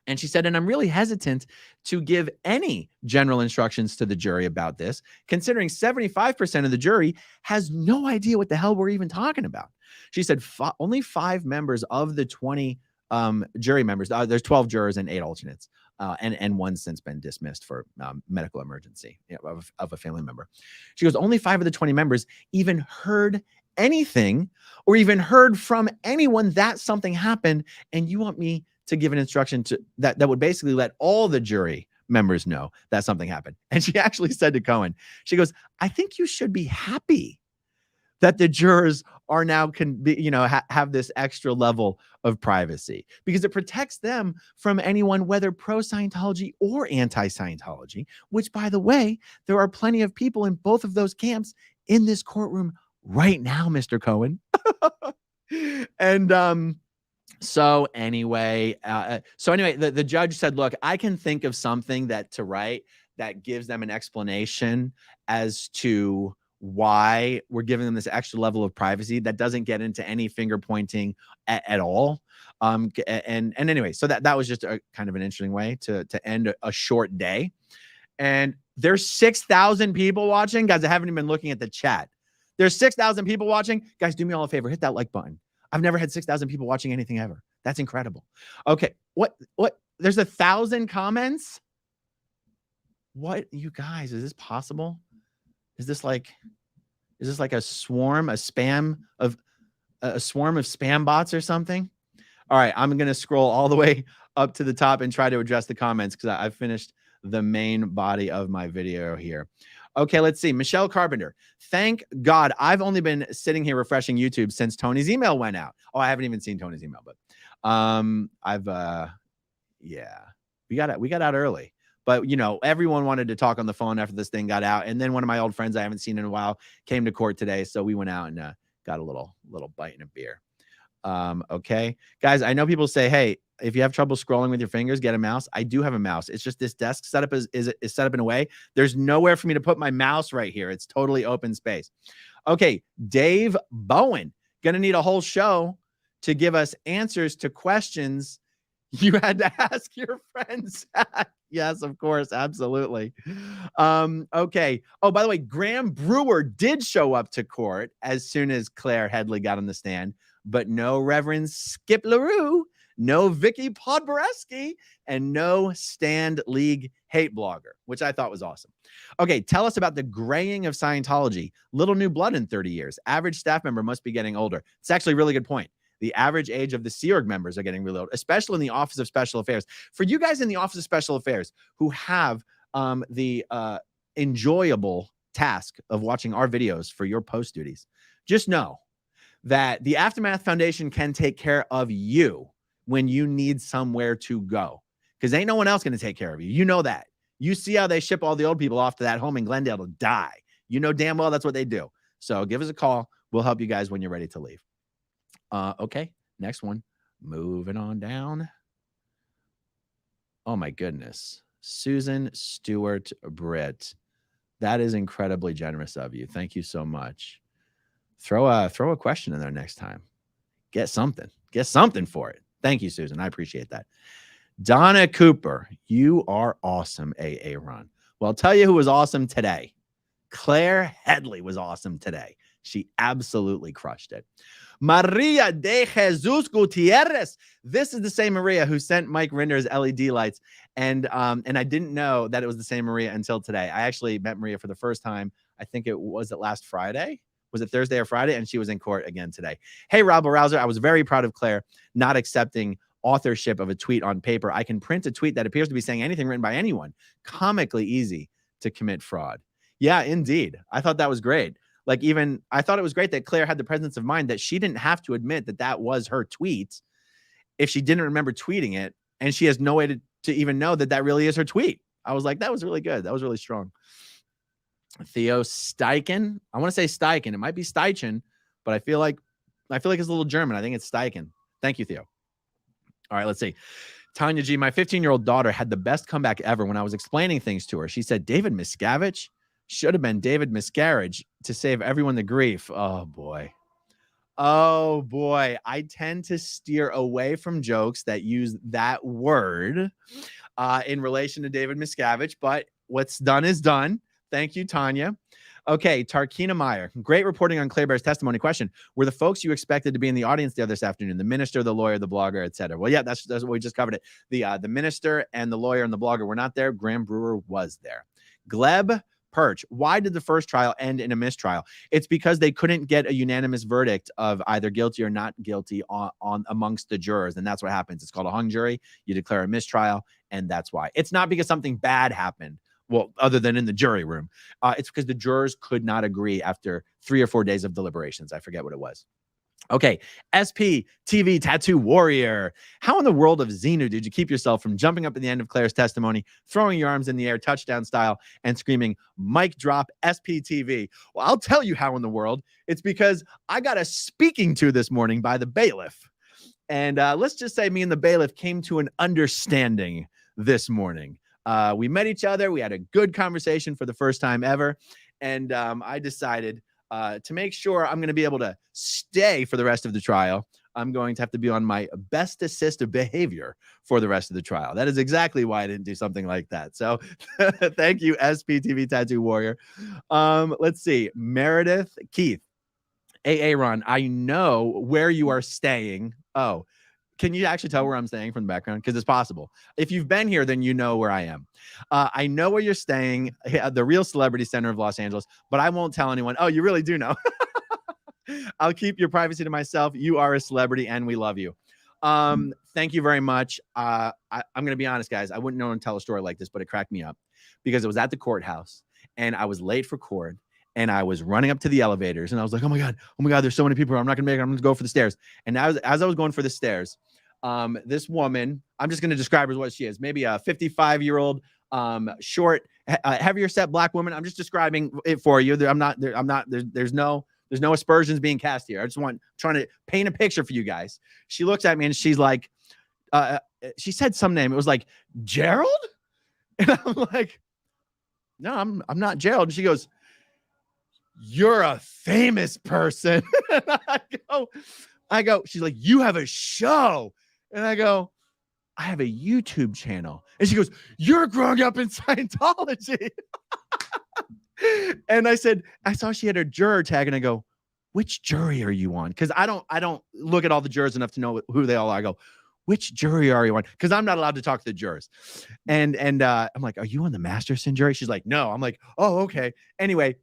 And she said, and I'm really hesitant to give any general instructions to the jury about this, considering 75% of the jury has no idea what the hell we're even talking about. She said only 5 members of the 20 jury members, there's 12 jurors and 8 alternates, and one's since been dismissed for medical emergency of a family member. She goes, only 5 of the 20 members even heard anything or even heard from anyone that something happened, and you want me to give an instruction that would basically let all the jury members know that something happened. And she actually said to Cohen, she goes, I think you should be happy that the jurors are now can be, have this extra level of privacy, because it protects them from anyone, whether pro-Scientology or anti-Scientology, which, by the way, there are plenty of people in both of those camps in this courtroom right now, Mr. Cohen. And So anyway, the judge said, look, I can think of something to write that gives them an explanation as to why we're giving them this extra level of privacy that doesn't get into any finger pointing at all. And anyway, so that was just a kind of an interesting way to end a short day. And there's 6,000 people watching. Guys, I haven't even been looking at the chat. There's 6,000 people watching. Guys, do me all a favor. Hit that like button. I've never had 6,000 people watching anything ever. That's incredible. Okay. What? There's 1,000 comments? What, you guys, is this possible? Is this like a swarm of spam bots or something? All right, I'm going to scroll all the way up to the top and try to address the comments because I've finished the main body of my video here. Okay, let's see. Michelle Carpenter. Thank God I've only been sitting here refreshing YouTube since Tony's email went out. Oh, I haven't even seen Tony's email, but yeah, we got out early. But, you know, everyone wanted to talk on the phone after this thing got out. And then one of my old friends I haven't seen in a while came to court today. So we went out and got a little bite and a beer. Okay, guys, I know people say, hey, if you have trouble scrolling with your fingers, get a mouse. I do have a mouse. It's just this desk setup is set up in a way. There's nowhere for me to put my mouse right here. It's totally open space. Okay, Dave Bowen, going to need a whole show to give us answers to questions you had to ask your friends. Yes, of course. Absolutely. Okay. Oh, by the way, Graham Brewer did show up to court as soon as Claire Headley got on the stand, but no Reverend Skip LaRue, no Vicky Podboreski, and no Stand League hate blogger, which I thought was awesome. Okay. Tell us about the graying of Scientology. Little new blood in 30 years. Average staff member must be getting older. It's actually a really good point. The average age of the Sea Org members are getting really old, especially in the Office of Special Affairs. For you guys in the Office of Special Affairs who have the enjoyable task of watching our videos for your post duties, just know that the Aftermath Foundation can take care of you when you need somewhere to go, because ain't no one else going to take care of you. You know that. You see how they ship all the old people off to that home in Glendale to die. You know damn well that's what they do. So give us a call. We'll help you guys when you're ready to leave. Okay, next one. Moving on down. Oh my goodness. Susan Stewart Britt. That is incredibly generous of you. Thank you so much. Throw a question in there next time. Get something for it. Thank you, Susan. I appreciate that. Donna Cooper, you are awesome, Ron. Well, I'll tell you who was awesome today. Claire Headley was awesome today. She absolutely crushed it. Maria de Jesus Gutierrez. This is the same Maria who sent Mike Rinder's LED lights. And I didn't know that it was the same Maria until today. I actually met Maria for the first time. I think it was last Friday. Was it Thursday or Friday? And she was in court again today. Hey, Rob Rouser. I was very proud of Claire not accepting authorship of a tweet on paper. I can print a tweet that appears to be saying anything written by anyone. Comically easy to commit fraud. Yeah, indeed. I thought that was great. Like, even I thought it was great that Claire had the presence of mind that she didn't have to admit that that was her tweet if she didn't remember tweeting it, and she has no way to even know that that really is her tweet. I was like, that was really good. That was really strong. Theo Steichen. I want to say Steichen. It might be Steichen, but I feel like it's a little German. I think it's Steichen. Thank you, Theo. All right, let's see. Tanya G, my 15-year-old daughter had the best comeback ever when I was explaining things to her. She said, David Miscavige should have been David Miscarriage to save everyone the grief. Oh, boy. Oh, boy. I tend to steer away from jokes that use that word in relation to David Miscavige, but what's done is done. Thank you, Tanya. Okay, Tarkina Meyer. Great reporting on Claire Bear's testimony. Question: were the folks you expected to be in the audience the other this afternoon? The minister, the lawyer, the blogger, etc. Well, yeah, that's what we just covered it. The minister and the lawyer and the blogger were not there. Graham Brewer was there. Gleb Perch. Why did the first trial end in a mistrial? It's because they couldn't get a unanimous verdict of either guilty or not guilty on amongst the jurors, and that's what happens. It's called a hung jury. You declare a mistrial, and that's why. It's not because something bad happened. Well, other than in the jury room, it's because the jurors could not agree after 3 or 4 days of deliberations. I forget what it was. Okay, SP TV Tattoo Warrior. How in the world of Xenu did you keep yourself from jumping up at the end of Claire's testimony, throwing your arms in the air, touchdown style, and screaming, mic drop SPTV? Well, I'll tell you how in the world. It's because I got a speaking to this morning by the bailiff. And let's just say me and the bailiff came to an understanding this morning. We met each other. We had a good conversation for the first time ever. And I decided to make sure I'm going to be able to stay for the rest of the trial, I'm going to have to be on my best assistive behavior for the rest of the trial. That is exactly why I didn't do something like that. So thank you, SPTV Tattoo Warrior. Let's see. Meredith Keith. Hey, Aaron, I know where you are staying. Oh, can you actually tell where I'm staying from the background? Because it's possible. If you've been here, then you know where I am. I know where you're staying at the Real Celebrity Center of Los Angeles, but I won't tell anyone. Oh, you really do know. I'll keep your privacy to myself. You are a celebrity and we love you. Thank you very much. I'm going to be honest, guys. I wouldn't know and tell a story like this, but it cracked me up because it was at the courthouse and I was late for court. And I was running up to the elevators and I was like, oh my God, there's so many people. I'm not going to make it. I'm going to go for the stairs. And as I was going for the stairs, this woman, I'm just going to describe her as what she is. Maybe a 55-year-old, short, heavier set black woman. I'm just describing it for you. There's no aspersions being cast here. I just trying to paint a picture for you guys. She looks at me and she's like, she said some name. It was like, Gerald? And I'm like, no, I'm not Gerald. And she goes, you're a famous person. And I go, she's like, you have a show. And I go, I have a YouTube channel. And she goes, you're growing up in Scientology. And I said, I saw she had her juror tag and I go, which jury are you on? Because I don't look at all the jurors enough to know who they all are. I go, which jury are you on? Because I'm not allowed to talk to the jurors. And I'm like, are you on the Masterson jury? She's like, no. I'm like, oh, okay. Anyway,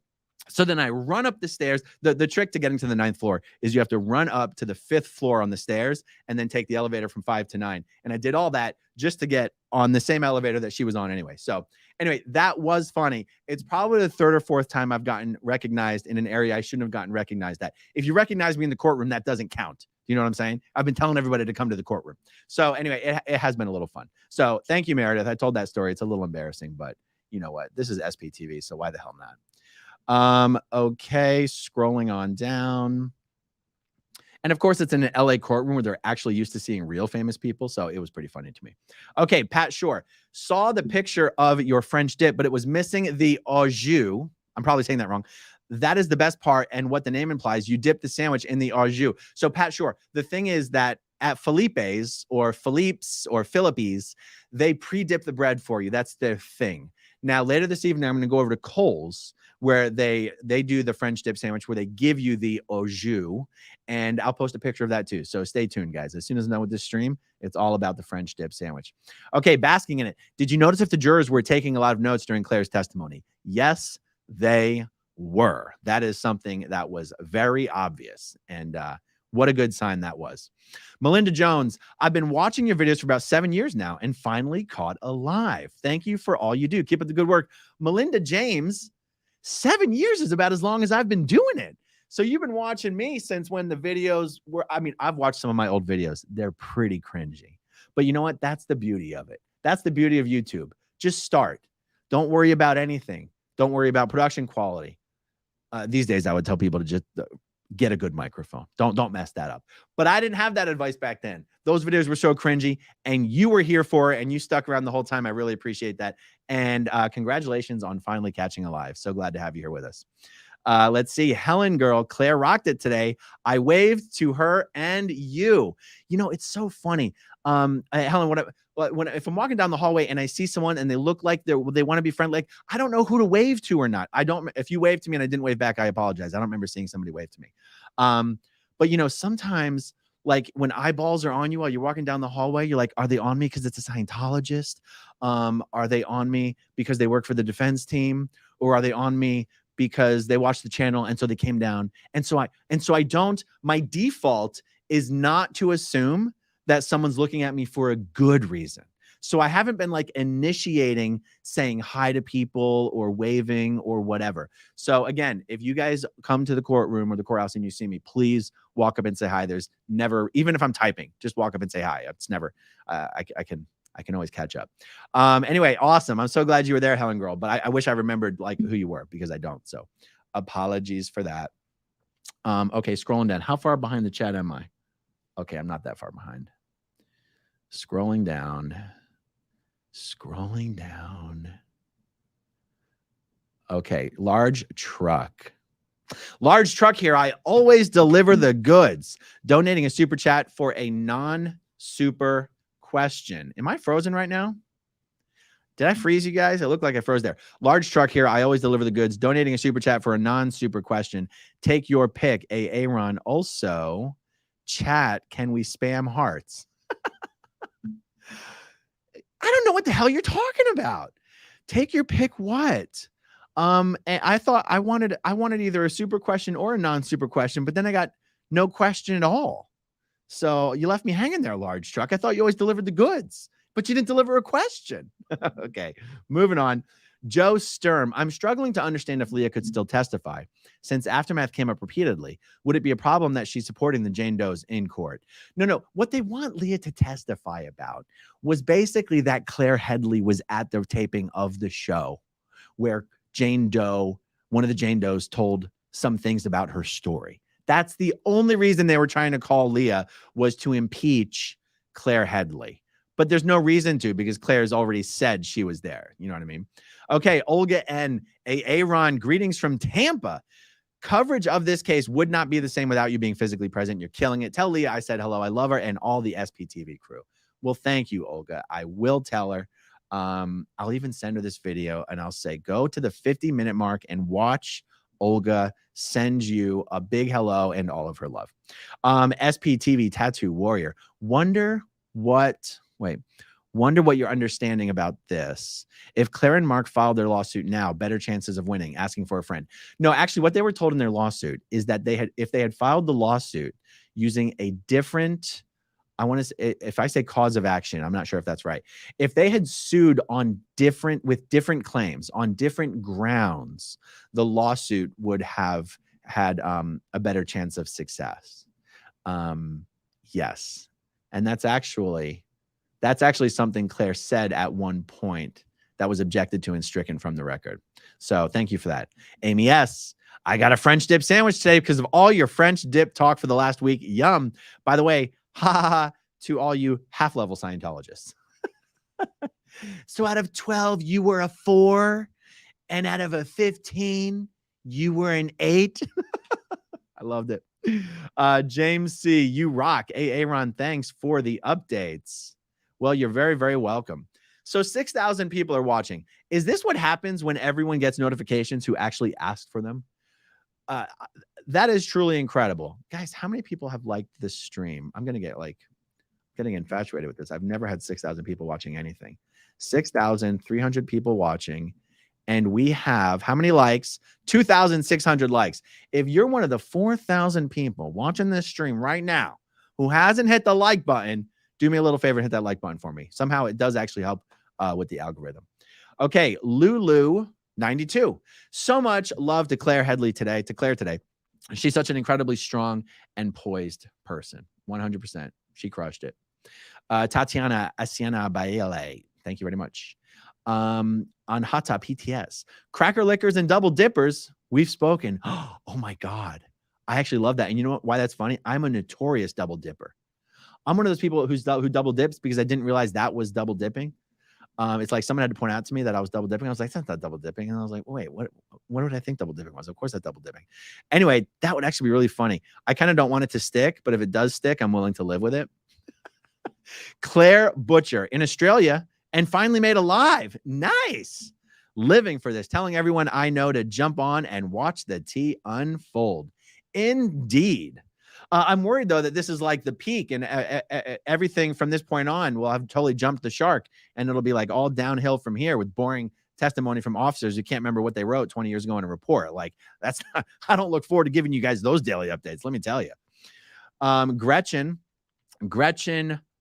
so then I run up the stairs. The trick to getting to the 9th floor is you have to run up to the 5th floor on the stairs and then take the elevator from 5 to 9. And I did all that just to get on the same elevator that she was on anyway. So anyway, that was funny. It's probably the 3rd or 4th time I've gotten recognized in an area I shouldn't have gotten recognized at. If you recognize me in the courtroom, that doesn't count. You know what I'm saying? I've been telling everybody to come to the courtroom. So anyway, it has been a little fun. So thank you, Meredith. I told that story. It's a little embarrassing, but you know what? This is SPTV, so why the hell not? Okay, scrolling on down. And of course, it's in an LA courtroom where they're actually used to seeing real famous people. So it was pretty funny to me. Okay, Pat Shore. Saw the picture of your French dip, but it was missing the au jus. I'm probably saying that wrong. That is the best part. And what the name implies, you dip the sandwich in the au jus. So Pat Shore, the thing is that at Felipe's or Philippe's or Philippe's, they pre-dip the bread for you. That's their thing. Now, later this evening, I'm going to go over to Kohl's, where they do the French dip sandwich, where they give you the au jus, and I'll post a picture of that too. So stay tuned, guys. As soon as I'm done with this stream, it's all about the French dip sandwich. Okay, basking in it. Did you notice if the jurors were taking a lot of notes during Claire's testimony? Yes, they were. That is something that was very obvious, and what a good sign that was. Melinda Jones, I've been watching your videos for about 7 years now and finally caught alive. Thank you for all you do. Keep up the good work. Melinda James, 7 years is about as long as I've been doing it. So you've been watching me since when the videos were, I've watched some of my old videos. They're pretty cringy. But you know what? That's the beauty of it. That's the beauty of YouTube. Just start. Don't worry about anything. Don't worry about production quality. These days, I would tell people to just get a good microphone. Don't mess that up. But I didn't have that advice back then. Those videos were so cringy, and you were here for it, and you stuck around the whole time. I really appreciate that. And congratulations on finally catching alive. So glad to have you here with us. Let's see. Helen girl, Claire rocked it today. I waved to her and you. You know, it's so funny. Helen, if I'm walking down the hallway and I see someone and they look like they want to be friendly, like, I don't know who to wave to or not. If you waved to me and I didn't wave back, I apologize. I don't remember seeing somebody wave to me. But you know, sometimes like when eyeballs are on you while you're walking down the hallway, you're like, are they on me because it's a Scientologist? Are they on me because they work for the defense team? Or are they on me because they watched the channel and so they came down? And so my default is not to assume that someone's looking at me for a good reason. So I haven't been like initiating saying hi to people or waving or whatever. So again, if you guys come to the courtroom or the courthouse and you see me, please walk up and say hi. There's never, even if I'm typing, just walk up and say hi. It's never, I can always catch up. Anyway, awesome. I'm so glad you were there, Helen girl, but I wish I remembered like who you were because I don't. So apologies for that. Okay. Scrolling down. How far behind the chat am I? Okay. I'm not that far behind. Scrolling down. Scrolling down. Okay, large truck. Large truck here. I always deliver the goods. Donating a super chat for a non-super question. Am I frozen right now? Did I freeze you guys? It looked like I froze there. Large truck here. I always deliver the goods. Donating a super chat for a non-super question. Take your pick. Aaron. Also, chat, can we spam hearts? I don't know what the hell you're talking about. Take your pick what? And I thought I wanted either a super question or a non-super question, but then I got no question at all. So you left me hanging there, large truck. I thought you always delivered the goods, but you didn't deliver a question. Okay, moving on. Joe Sturm, I'm struggling to understand if Leah could still testify. Since aftermath came up repeatedly, would it be a problem that she's supporting the Jane Does in court? No. What they want Leah to testify about was basically that Claire Headley was at the taping of the show where Jane Doe, one of the Jane Does, told some things about her story. That's the only reason they were trying to call Leah, was to impeach Claire Headley. But there's no reason to, because Claire's already said she was there. You know what I mean? Okay, Olga N. Aaron, greetings from Tampa. Coverage of this case would not be the same without you being physically present. You're killing it. Tell Leah I said hello. I love her and all the SPTV crew. Well, thank you, Olga. I will tell her. I'll even send her this video and I'll say, go to the 50-minute mark and watch Olga send you a big hello and all of her love. SPTV Tattoo Warrior. Wonder what you're understanding about this. If Claire and Mark filed their lawsuit now, better chances of winning, asking for a friend. No, actually, what they were told in their lawsuit is that if they had filed the lawsuit using a different, if I say cause of action, I'm not sure if that's right. If they had sued with different claims on different grounds, the lawsuit would have had a better chance of success. Yes. And that's actually something Claire said at one point that was objected to and stricken from the record. So thank you for that. Amy S., I got a French dip sandwich today because of all your French dip talk for the last week. Yum. By the way, ha ha ha, to all you half-level Scientologists. So out of 12, you were a 4, and out of a 15, you were an 8. I loved it. James C., you rock. Aaron, thanks for the updates. Well, you're very, very welcome. So 6,000 people are watching. Is this what happens when everyone gets notifications who actually asked for them? That is truly incredible. Guys, how many people have liked this stream? I'm going to get getting infatuated with this. I've never had 6,000 people watching anything. 6,300 people watching. And we have how many likes? 2,600 likes. If you're one of the 4,000 people watching this stream right now who hasn't hit the like button, do me a little favor and hit that like button for me. Somehow it does actually help with the algorithm. Okay, Lulu92. So much love to Claire Headley today. She's such an incredibly strong and poised person. 100%. She crushed it. Tatiana Asiana Baile. Thank you very much. On Hata PTS. Cracker lickers and double dippers. We've spoken. Oh my God. I actually love that. And you know why that's funny? I'm a notorious double dipper. I'm one of those people who double dips because I didn't realize that was double dipping. It's like someone had to point out to me that I was double dipping. I was like, that's not double dipping. And I was like, wait, what would I think double dipping was? Of course that's double dipping. Anyway, that would actually be really funny. I kind of don't want it to stick, but if it does stick, I'm willing to live with it. Claire Butcher in Australia and finally made alive. Nice. Living for this, telling everyone I know to jump on and watch the tea unfold. Indeed. I'm worried, though, that this is like the peak and everything from this point on will have totally jumped the shark and it'll be like all downhill from here with boring testimony from officers who can't remember what they wrote 20 years ago in a report. Like that's not, I don't look forward to giving you guys those daily updates. Let me tell you. Gretchen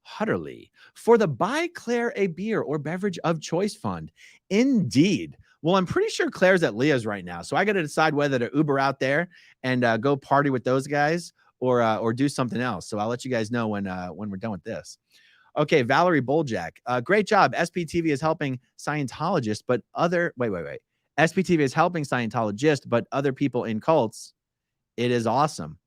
Hutterly for the Buy Claire a Beer or Beverage of Choice Fund. Indeed. Well, I'm pretty sure Claire's at Leah's right now. So I got to decide whether to Uber out there and go party with those guys or do something else. So I'll let you guys know when we're done with this. Okay, Valerie Boljak. Great job. SPTV is helping Scientologists, but SPTV is helping Scientologists, but other people in cults. It is awesome.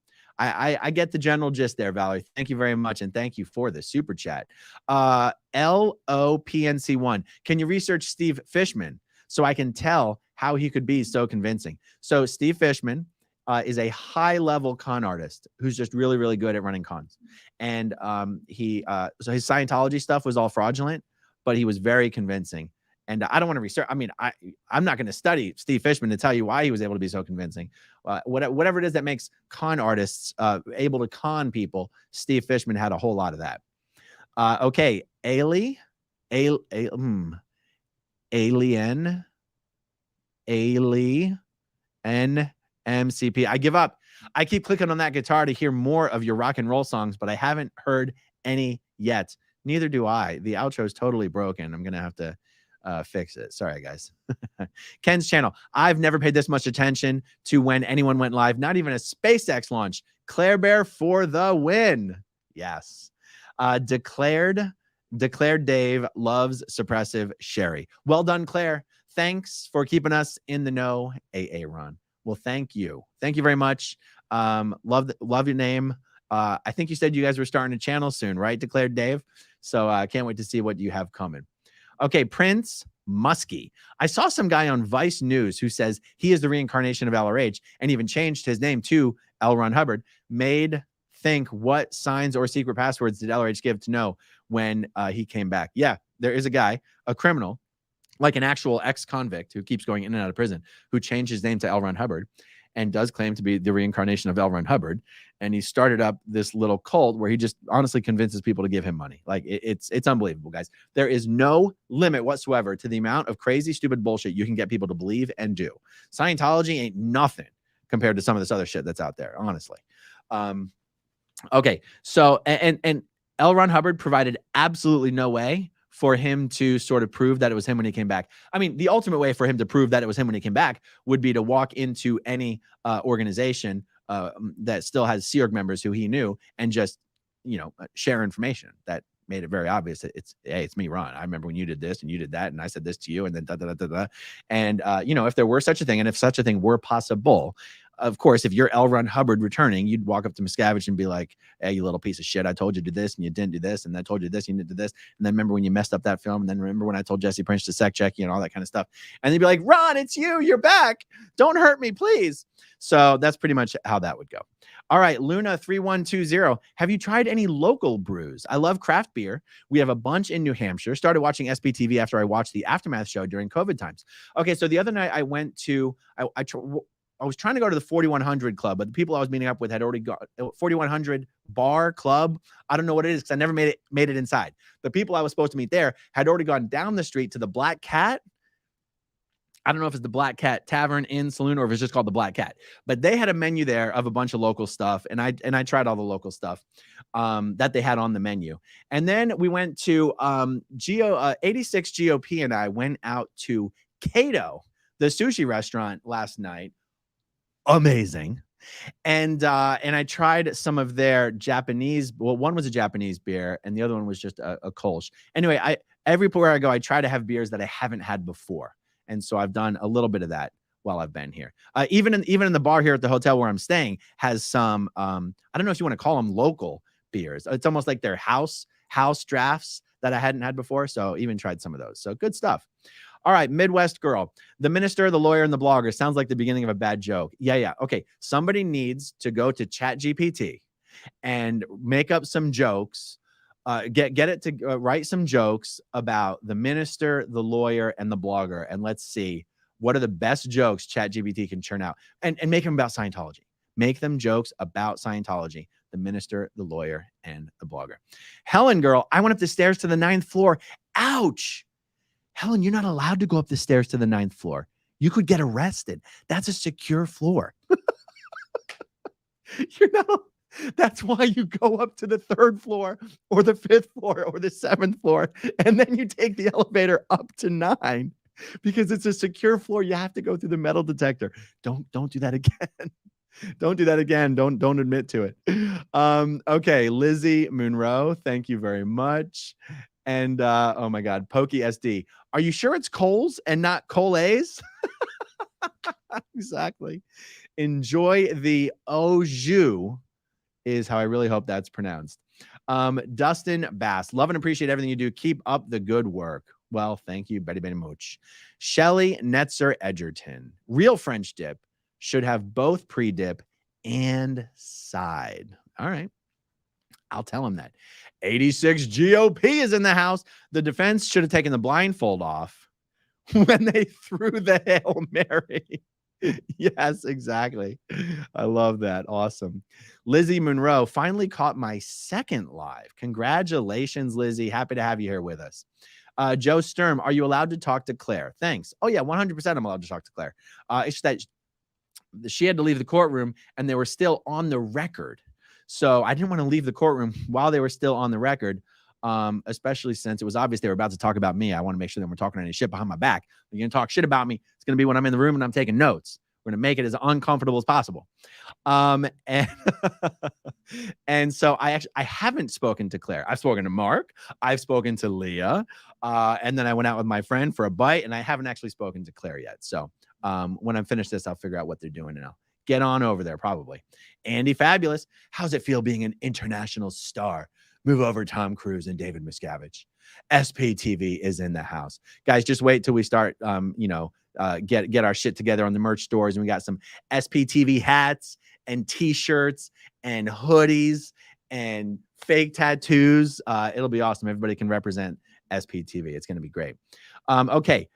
I get the general gist there, Valerie. Thank you very much. And thank you for the super chat. LOPNC1. Can you research Steve Fishman so I can tell how he could be so convincing? So Steve Fishman is a high-level con artist who's just really, really good at running cons. And so his Scientology stuff was all fraudulent, but he was very convincing. And I don't want to research. I mean, I'm not going to study Steve Fishman to tell you why he was able to be so convincing. Whatever it is that makes con artists able to con people, Steve Fishman had a whole lot of that. Okay, Alien, NMCP. I give up. I keep clicking on that guitar to hear more of your rock and roll songs, but I haven't heard any yet. Neither do I. The outro is totally broken. I'm going to have to fix it. Sorry, guys. Ken's channel. I've never paid this much attention to when anyone went live, not even a SpaceX launch. Claire Bear for the win. Yes. Declared Dave loves suppressive Sherry. Well done, Claire. Thanks for keeping us in the know, AA Ron. Well, thank you. Thank you very much. Love your name. I think you said you guys were starting a channel soon, right? Declared Dave. So I can't wait to see what you have coming. Okay, Prince Muskie. I saw some guy on Vice News who says he is the reincarnation of LRH and even changed his name to L. Ron Hubbard. Made think, what signs or secret passwords did LRH give to know when he came back? Yeah, there is a guy, a criminal, like an actual ex-convict who keeps going in and out of prison, who changed his name to L. Ron Hubbard and does claim to be the reincarnation of L. Ron Hubbard. And he started up this little cult where he just honestly convinces people to give him money. Like, it's unbelievable, guys. There is no limit whatsoever to the amount of crazy, stupid bullshit you can get people to believe and do. Scientology ain't nothing compared to some of this other shit that's out there, honestly. Okay, so, and L. Ron Hubbard provided absolutely no way for him to sort of prove that it was him when he came back. I mean, the ultimate way for him to prove that it was him when he came back would be to walk into any organization that still has Sea Org members who he knew and just, share information that made it very obvious that hey, it's me, Ron. I remember when you did this and you did that, and I said this to you, and then da da da da da. And if there were such a thing, and if such a thing were possible, of course, if you're L. Ron Hubbard returning, you'd walk up to Miscavige and be like, hey, you little piece of shit, I told you to do this and you didn't do this, and I told you this, you didn't do this, and then remember when you messed up that film, and then remember when I told Jesse Prince to sec check you and all that kind of stuff. And they'd be like, Ron, it's you're back. Don't hurt me, please. So that's pretty much how that would go. All right, Luna3120. Have you tried any local brews? I love craft beer. We have a bunch in New Hampshire. Started watching SBTV after I watched the Aftermath show during COVID times. Okay, so the other night I went to, I was trying to go to the 4100 club, but the people I was meeting up with had already got 4100 bar club. I don't know what it is because I never made it inside. The people I was supposed to meet there had already gone down the street to the Black Cat. I don't know if it's the Black Cat Tavern Inn Saloon or if it's just called the Black Cat, but they had a menu there of a bunch of local stuff. And I tried all the local stuff that they had on the menu. And then we went to 86 GOP and I went out to Kato, the sushi restaurant last night. Amazing. And I tried some of their Japanese. Well, one was a Japanese beer and the other one was just a Kolsch. Anyway, everywhere I go, I try to have beers that I haven't had before. And so I've done a little bit of that while I've been here. Even in the bar here at the hotel where I'm staying has some, I don't know if you want to call them local beers. It's almost like they're house drafts that I hadn't had before. So even tried some of those. So good stuff. All right, Midwest girl. The minister, the lawyer, and the blogger sounds like the beginning of a bad joke. Yeah. Okay, somebody needs to go to ChatGPT and make up some jokes. Get it to write some jokes about the minister, the lawyer, and the blogger, and let's see what are the best jokes ChatGPT can churn out, and make them about Scientology. Make them jokes about Scientology. The minister, the lawyer, and the blogger. Helen, girl, I went up the stairs to the 9th floor. Ouch. Helen, you're not allowed to go up the stairs to the 9th floor. You could get arrested. That's a secure floor. That's why you go up to the 3rd floor or the 5th floor or the 7th floor. And then you take the elevator up to 9 because it's a secure floor. You have to go through the metal detector. Don't do that again. Don't do that again. Don't admit to it. Okay. Lizzie Monroe. Thank you very much. And oh my God, Pokey SD. Are you sure it's Coles and not Colays? Exactly. Enjoy the au jus is how I really hope that's pronounced. Dustin Bass, love and appreciate everything you do. Keep up the good work. Well, thank you, Betty Betty Mooch. Shelly Netzer Edgerton, real French dip should have both pre-dip and side. All right. I'll tell him that. 86 GOP is in the house. The defense should have taken the blindfold off when they threw the Hail Mary. Yes, exactly. I love that. Awesome. Lizzie Monroe finally caught my second live. Congratulations, Lizzie. Happy to have you here with us. Joe Sturm, are you allowed to talk to Claire? Thanks. Oh, yeah, 100% I'm allowed to talk to Claire. It's that she had to leave the courtroom and they were still on the record. So I didn't want to leave the courtroom while they were still on the record, especially since it was obvious they were about to talk about me. I want to make sure that we're talking any shit behind my back. You're going to talk shit about me. It's going to be when I'm in the room and I'm taking notes. We're going to make it as uncomfortable as possible. And so I haven't spoken to Claire. I've spoken to Mark. I've spoken to Leah. And then I went out with my friend for a bite, and I haven't actually spoken to Claire yet. So when I'm finished this, I'll figure out what they're doing, and I'll get on over there probably. Andy Fabulous, how's it feel being an international star? Move over Tom Cruise and David Miscavige. SPTV is in the house. Guys, just wait till we start, get our shit together on the merch stores. And we got some SPTV hats and t-shirts and hoodies and fake tattoos. It'll be awesome. Everybody can represent SPTV. It's going to be great. Okay.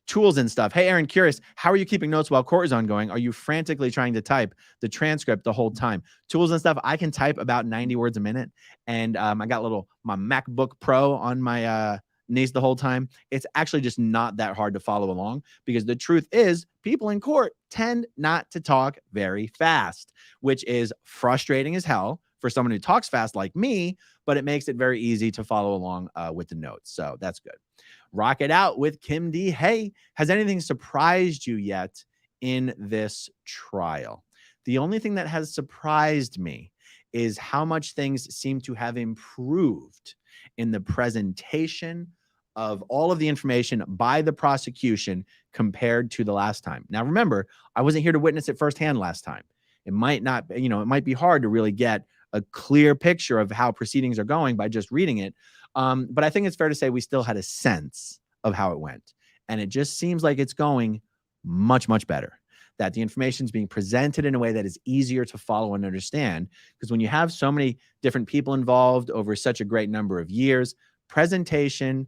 Tools and stuff. Hey, Aaron, curious, how are you keeping notes while court is ongoing? Are you frantically trying to type the transcript the whole time? Tools and stuff. I can type about 90 words a minute. And I got my MacBook Pro on my knees the whole time. It's actually just not that hard to follow along, because the truth is people in court tend not to talk very fast, which is frustrating as hell for someone who talks fast like me, but it makes it very easy to follow along with the notes. So that's good. Rock it out with Kim D. Hey, has anything surprised you yet in this trial? The only thing that has surprised me is how much things seem to have improved in the presentation of all of the information by the prosecution compared to the last time. Now, remember, I wasn't here to witness it firsthand last time. It might not, it might be hard to really get a clear picture of how proceedings are going by just reading it. But I think it's fair to say we still had a sense of how it went. And it just seems like it's going much, much better. That the information is being presented in a way that is easier to follow and understand. Because when you have so many different people involved over such a great number of years, presentation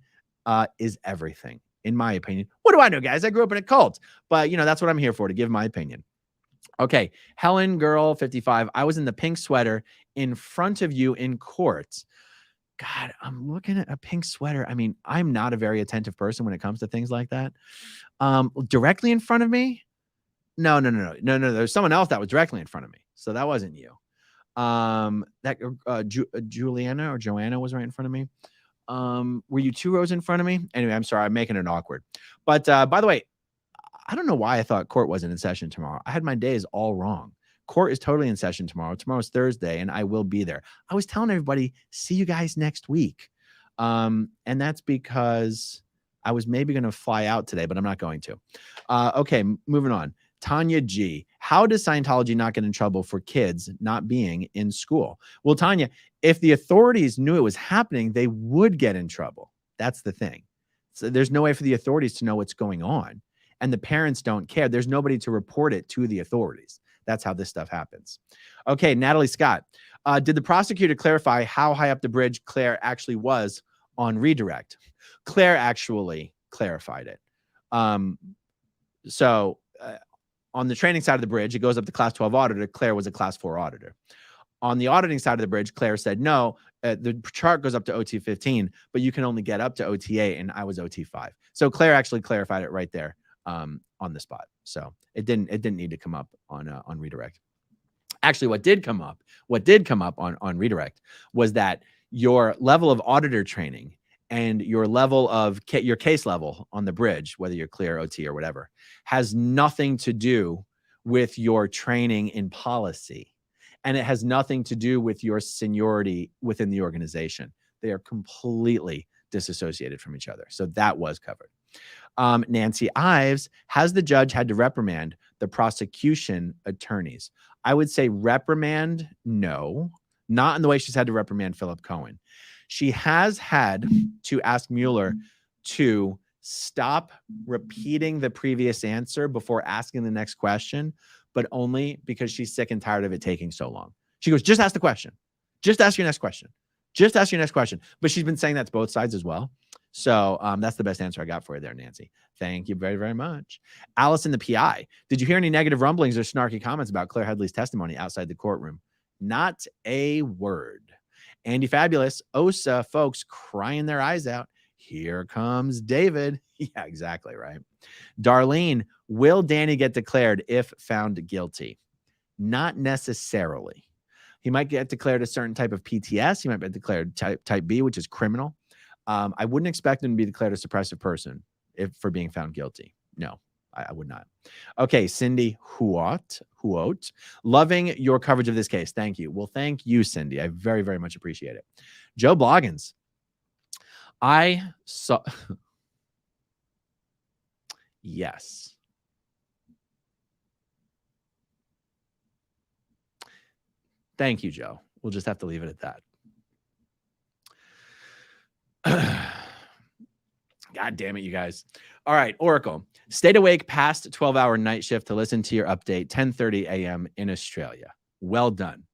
is everything, in my opinion. What do I know, guys? I grew up in a cult. But, that's what I'm here for, to give my opinion. Okay, Helen Girl 55. I was in the pink sweater in front of you in court. God, I'm looking at a pink sweater. I mean, I'm not a very attentive person when it comes to things like that. Directly in front of me? No. There's someone else that was directly in front of me. So that wasn't you. Juliana or Joanna was right in front of me. Were you 2 rows in front of me? Anyway, I'm sorry. I'm making it awkward. But by the way, I don't know why I thought court wasn't in session tomorrow. I had my days all wrong. Court is totally in session tomorrow. Tomorrow's Thursday, and I will be there. I was telling everybody, see you guys next week. And that's because I was maybe going to fly out today, but I'm not going to. Okay, moving on. Tanya G. How does Scientology not get in trouble for kids not being in school? Well, Tanya, if the authorities knew it was happening, they would get in trouble. That's the thing. So there's no way for the authorities to know what's going on. And the parents don't care. There's nobody to report it to the authorities. That's how this stuff happens. Okay, Natalie Scott. Did the prosecutor clarify how high up the bridge Claire actually was on redirect? Claire actually clarified it. So on the training side of the bridge, it goes up to class 12 auditor. Claire was a class 4 auditor. On the auditing side of the bridge, Claire said, no, the chart goes up to OT 15, but you can only get up to OT 8, and I was OT 5. So Claire actually clarified it right there on the spot. So it didn't need to come up on redirect. Actually, what did come up on redirect was that your level of auditor training and your level of your case level on the bridge, whether you're clear, OT, or whatever, has nothing to do with your training in policy. And it has nothing to do with your seniority within the organization. They are completely disassociated from each other. So that was covered. Nancy Ives, has the judge had to reprimand the prosecution attorneys? I would say reprimand, no. not in the way she's had to reprimand Philip Cohen. She has had to ask Mueller to stop repeating the previous answer before asking the next question, but only because she's sick and tired of it taking so long. She goes, just ask the question. Just ask your next question. Just ask your next question. But she's been saying that to both sides as well. So that's the best answer I got for you there, Nancy. Thank you very, very much. Allison, the PI. Did you hear any negative rumblings or snarky comments about Claire Headley's testimony outside the courtroom? Not a word. Andy Fabulous, Osa, folks crying their eyes out. Here comes David. Yeah, exactly right. Darlene, will Danny get declared if found guilty? Not necessarily. He might get declared a certain type of PTS. He might be declared type B, which is criminal. I wouldn't expect him to be declared a suppressive person for being found guilty. No, I would not. Okay, Cindy Huot, loving your coverage of this case. Thank you. Well, thank you, Cindy. I very, very much appreciate it. Joe Bloggins, I saw. Yes. Thank you, Joe. We'll just have to leave it at that. God damn it, you guys. All right, Oracle. Stayed awake past 12-hour night shift to listen to your update, 10:30 a.m. in Australia. Well done,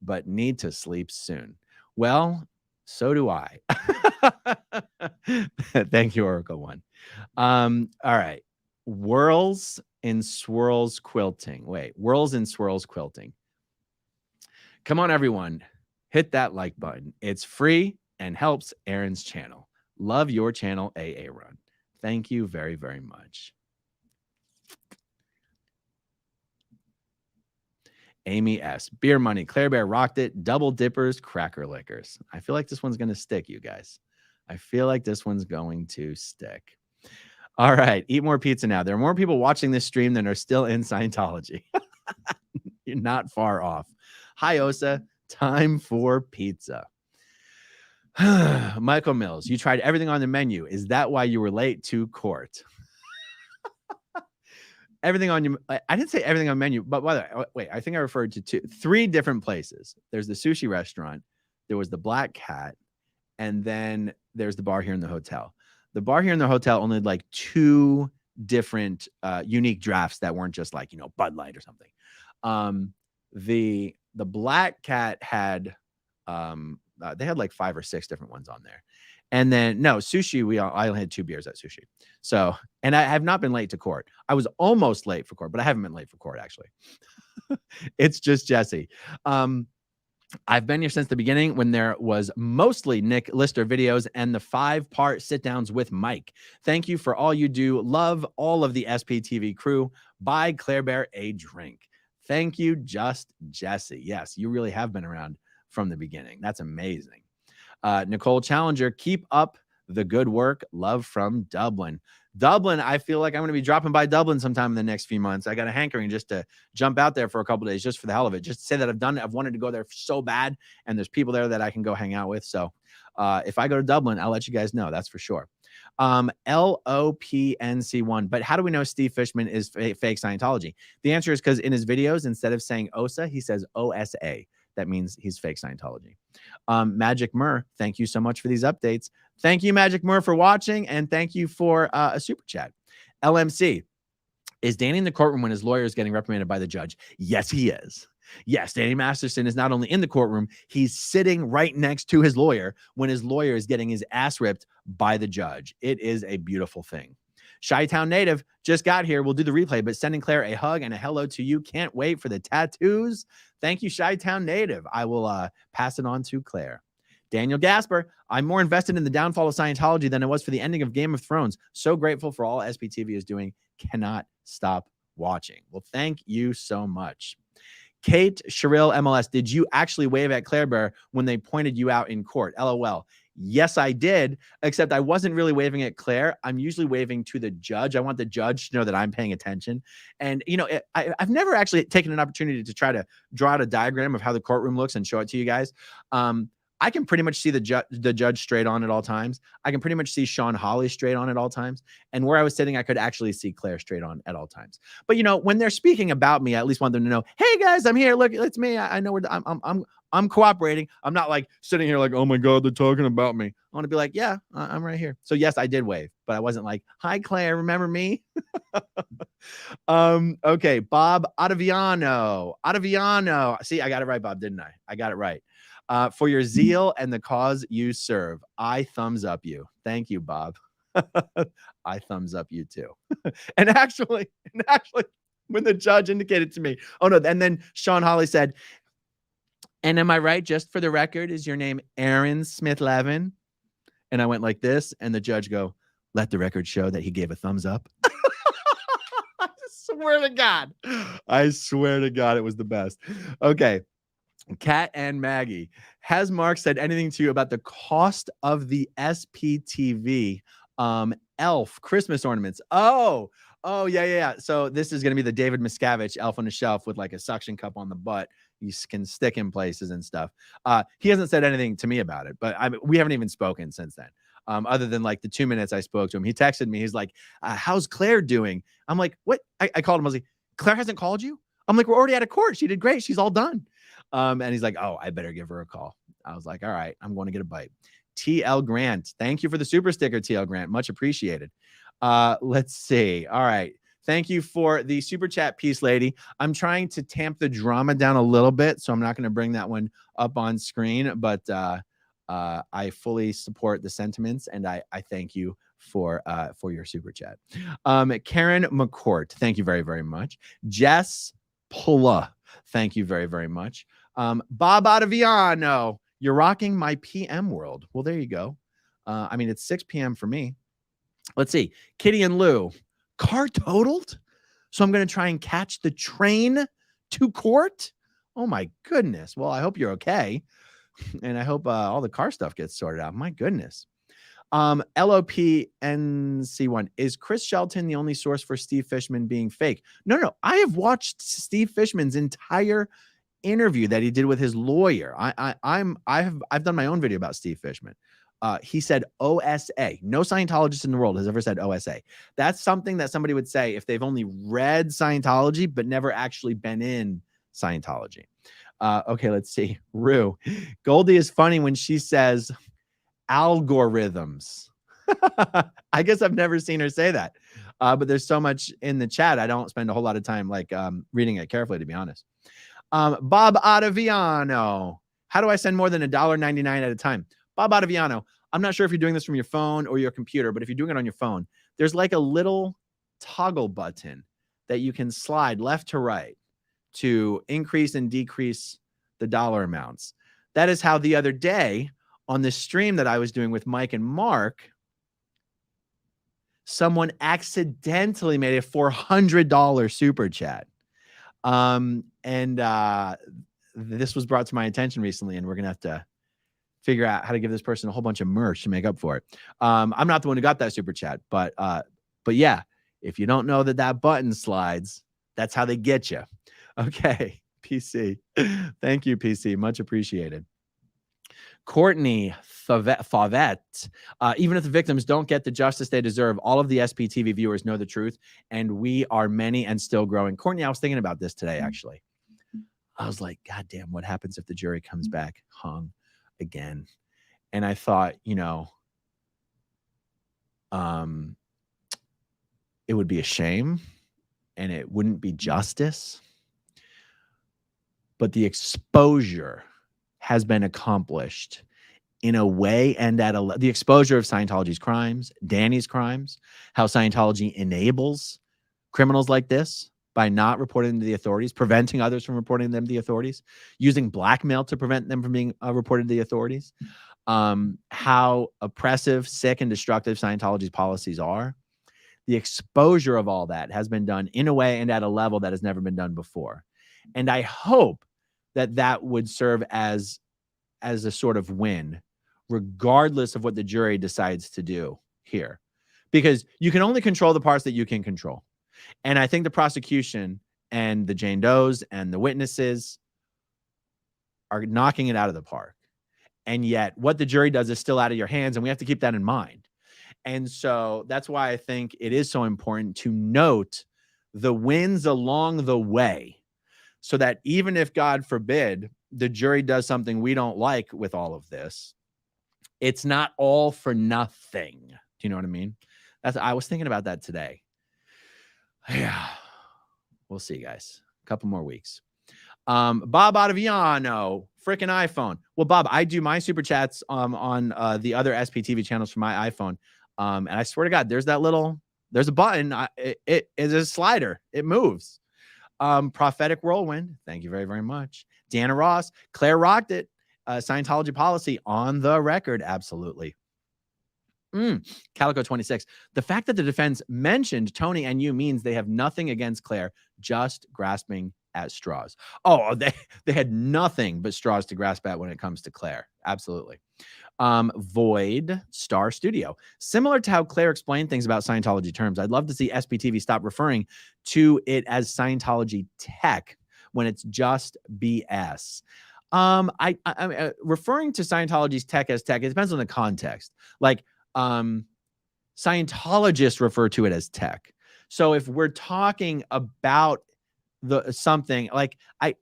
but need to sleep soon. Well, so do I. Thank you, Oracle One. All right. Whirls and Swirls Quilting. Wait, Whirls and Swirls Quilting. Come on, everyone. Hit that like button. It's free and helps Aaron's channel. Love your channel, Aaron. Thank you very, very much. Amy S. Beer Money. Claire Bear rocked it. Double Dippers, Cracker Lickers. I feel like this one's going to stick, you guys. I feel like this one's going to stick. All right. Eat more pizza now. There are more people watching this stream than are still in Scientology. You're not far off. Hi, Osa. Time for pizza. Michael Mills, you tried everything on the menu. Is that why you were late to court? Everything on you. I didn't say everything on menu, but by the way, wait, I think I referred to three different places. There's the sushi restaurant. There was the Black Cat. And then there's the bar here in the hotel. The bar here in the hotel only had like two different unique drafts that weren't just like, Bud Light or something. The Black Cat had, they had like 5 or 6 different ones on there. And then sushi, I only had 2 beers at sushi. So, and I have not been late to court. I was almost late for court, but I haven't been late for court actually. It's just Jesse. I've been here since the beginning when there was mostly Nick Lister videos and the 5-part sit-downs with Mike. Thank you for all you do. Love all of the SPTV crew. Buy Claire Bear a drink. Thank you, Just Jesse. Yes, you really have been around from the beginning. That's amazing. Nicole Challenger, keep up the good work. Love from Dublin. Dublin, I feel like I'm going to be dropping by Dublin sometime in the next few months. I got a hankering just to jump out there for a couple of days, just for the hell of it. Just to say that I've done it. I've wanted to go there so bad, and there's people there that I can go hang out with. So if I go to Dublin, I'll let you guys know. That's for sure. LOPNC1. But how do we know Steve Fishman is fake Scientology? The answer is because in his videos, instead of saying OSA, he says OSA. That means he's fake Scientology. Magic Murr, thank you so much for these updates. Thank you, Magic Murr, for watching, and thank you for a super chat. LMC, is Danny in the courtroom when his lawyer is getting reprimanded by the judge? Yes, he is. Yes, Danny Masterson is not only in the courtroom, he's sitting right next to his lawyer when his lawyer is getting his ass ripped by the judge. It is a beautiful thing. Chi-Town native just got here. We'll do the replay, but sending Claire a hug and a hello to you. Can't wait for the tattoos. Thank you, Chi-Town native. I will pass it on to Claire. Daniel Gasper, I'm more invested in the downfall of Scientology than I was for the ending of Game of Thrones. So grateful for all SPTV is doing. Cannot stop watching. Well, thank you so much. Kate Sherrill MLS, did you actually wave at Claire Bear when they pointed you out in court? LOL. Yes, I did, except I wasn't really waving at Claire. I'm usually waving to the judge. I want the judge to know that I'm paying attention. And, I've never actually taken an opportunity to try to draw out a diagram of how the courtroom looks and show it to you guys. I can pretty much see the judge straight on at all times. I can pretty much see Sean Hawley straight on at all times. And where I was sitting, I could actually see Claire straight on at all times. But when they're speaking about me, I at least want them to know, hey guys, I'm here. Look, it's me. I know I'm cooperating. I'm not like sitting here like, oh my God, they're talking about me. I want to be like, yeah, I'm right here. So yes, I did wave, but I wasn't like, hi Claire, remember me? Okay, Bob Ottaviano. See, I got it right, Bob, didn't I? I got it right. For your zeal and the cause you serve, I thumbs up you. Thank you, Bob. I thumbs up you too. and actually, when the judge indicated to me, oh no, and then Sean Hawley said, and am I right? Just for the record, is your name AaronSmithLevin? And I went like this, and the judge go, let the record show that he gave a thumbs up. I swear to God. It was the best. Okay. Kat and Maggie, has Mark said anything to you about the cost of the SPTV elf Christmas ornaments? Oh, yeah. So this is going to be the David Miscavige elf on the shelf with like a suction cup on the butt. You can stick in places and stuff. He hasn't said anything to me about it, but we haven't even spoken since then. Other than like the 2 minutes I spoke to him, he texted me. He's like, how's Claire doing? I'm like, what? I called him. I was like, Claire hasn't called you? I'm like, we're already out of court. She did great. She's all done. And he's like, oh, I better give her a call. I was like, all right, I'm going to get a bite. TL Grant. Thank you for the super sticker, TL Grant. Much appreciated. Let's see. All right. Thank you for the super chat piece, lady. I'm trying to tamp the drama down a little bit, so I'm not going to bring that one up on screen, but I fully support the sentiments, and I thank you for your super chat. Karen McCourt, thank you very, very much. Jess Pula, thank you very, very much. Bob Ottaviano, you're rocking my PM world. Well, there you go. I mean, it's 6 p.m. for me. Let's see. Kitty and Lou, car totaled? So I'm going to try and catch the train to court? Oh, my goodness. Well, I hope you're okay. And I hope all the car stuff gets sorted out. My goodness. LOPNC1. Is Chris Shelton the only source for Steve Fishman being fake? No. I have watched Steve Fishman's entire interview that he did with his lawyer. I've done my own video about Steve Fishman. He said OSA. No Scientologist in the world has ever said OSA. That's something that somebody would say if they've only read Scientology but never actually been in Scientology. Okay, let's see. Rue. Goldie is funny when she says algorithms. I guess I've never seen her say that. But there's so much in the chat. I don't spend a whole lot of time reading it carefully, to be honest. Bob Ottaviano. How do I send more than $1.99 at a time? Bob Ottaviano, I'm not sure if you're doing this from your phone or your computer, but if you're doing it on your phone, there's like a little toggle button that you can slide left to right to increase and decrease the dollar amounts. That is how the other day on the stream that I was doing with Mike and Mark, someone accidentally made a $400 super chat. This was brought to my attention recently, and we're going to have to figure out how to give this person a whole bunch of merch to make up for it. I'm not the one who got that super chat, but yeah, if you don't know that button slides, that's how they get you. Okay, PC. Thank you, PC. Much appreciated. Courtney Favette. Even if the victims don't get the justice they deserve, all of the SPTV viewers know the truth, and we are many and still growing. Courtney, I was thinking about this today, actually. I was like, God damn, what happens if the jury comes back hung again? And I thought, it would be a shame and it wouldn't be justice. But the exposure has been accomplished in a way, and the exposure of Scientology's crimes, Danny's crimes, how Scientology enables criminals like this by not reporting them to the authorities, preventing others from reporting them to the authorities, using blackmail to prevent them from being reported to the authorities, how oppressive, sick, and destructive Scientology's policies are. The exposure of all that has been done in a way and at a level that has never been done before. And I hope that would serve as a sort of win, regardless of what the jury decides to do here. Because you can only control the parts that you can control. And I think the prosecution and the Jane Does and the witnesses are knocking it out of the park. And yet what the jury does is still out of your hands. And we have to keep that in mind. And so that's why I think it is so important to note the wins along the way, so that even if, God forbid, the jury does something we don't like with all of this, it's not all for nothing. Do you know what I mean? I was thinking about that today. Yeah. We'll see, guys. A couple more weeks. Bob Ottaviano, freaking iPhone. Well, Bob, I do my super chats on the other SPTV channels for my iPhone. And I swear to God, there's a button. It is a slider. It moves. Prophetic Whirlwind. Thank you very, very much. Deanna Ross, Claire rocked it. Scientology policy on the record. Absolutely. Calico 26. The fact that the defense mentioned Tony and you means they have nothing against Claire, just grasping at straws. Oh, they had nothing but straws to grasp at when it comes to Claire. Absolutely. Void Star Studio. Similar to how Claire explained things about Scientology terms, I'd love to see SPTV stop referring to it as Scientology tech when it's just BS. I referring to Scientology's tech as tech, it depends on the context. Like, Scientologists refer to it as tech. So if we're talking about something like I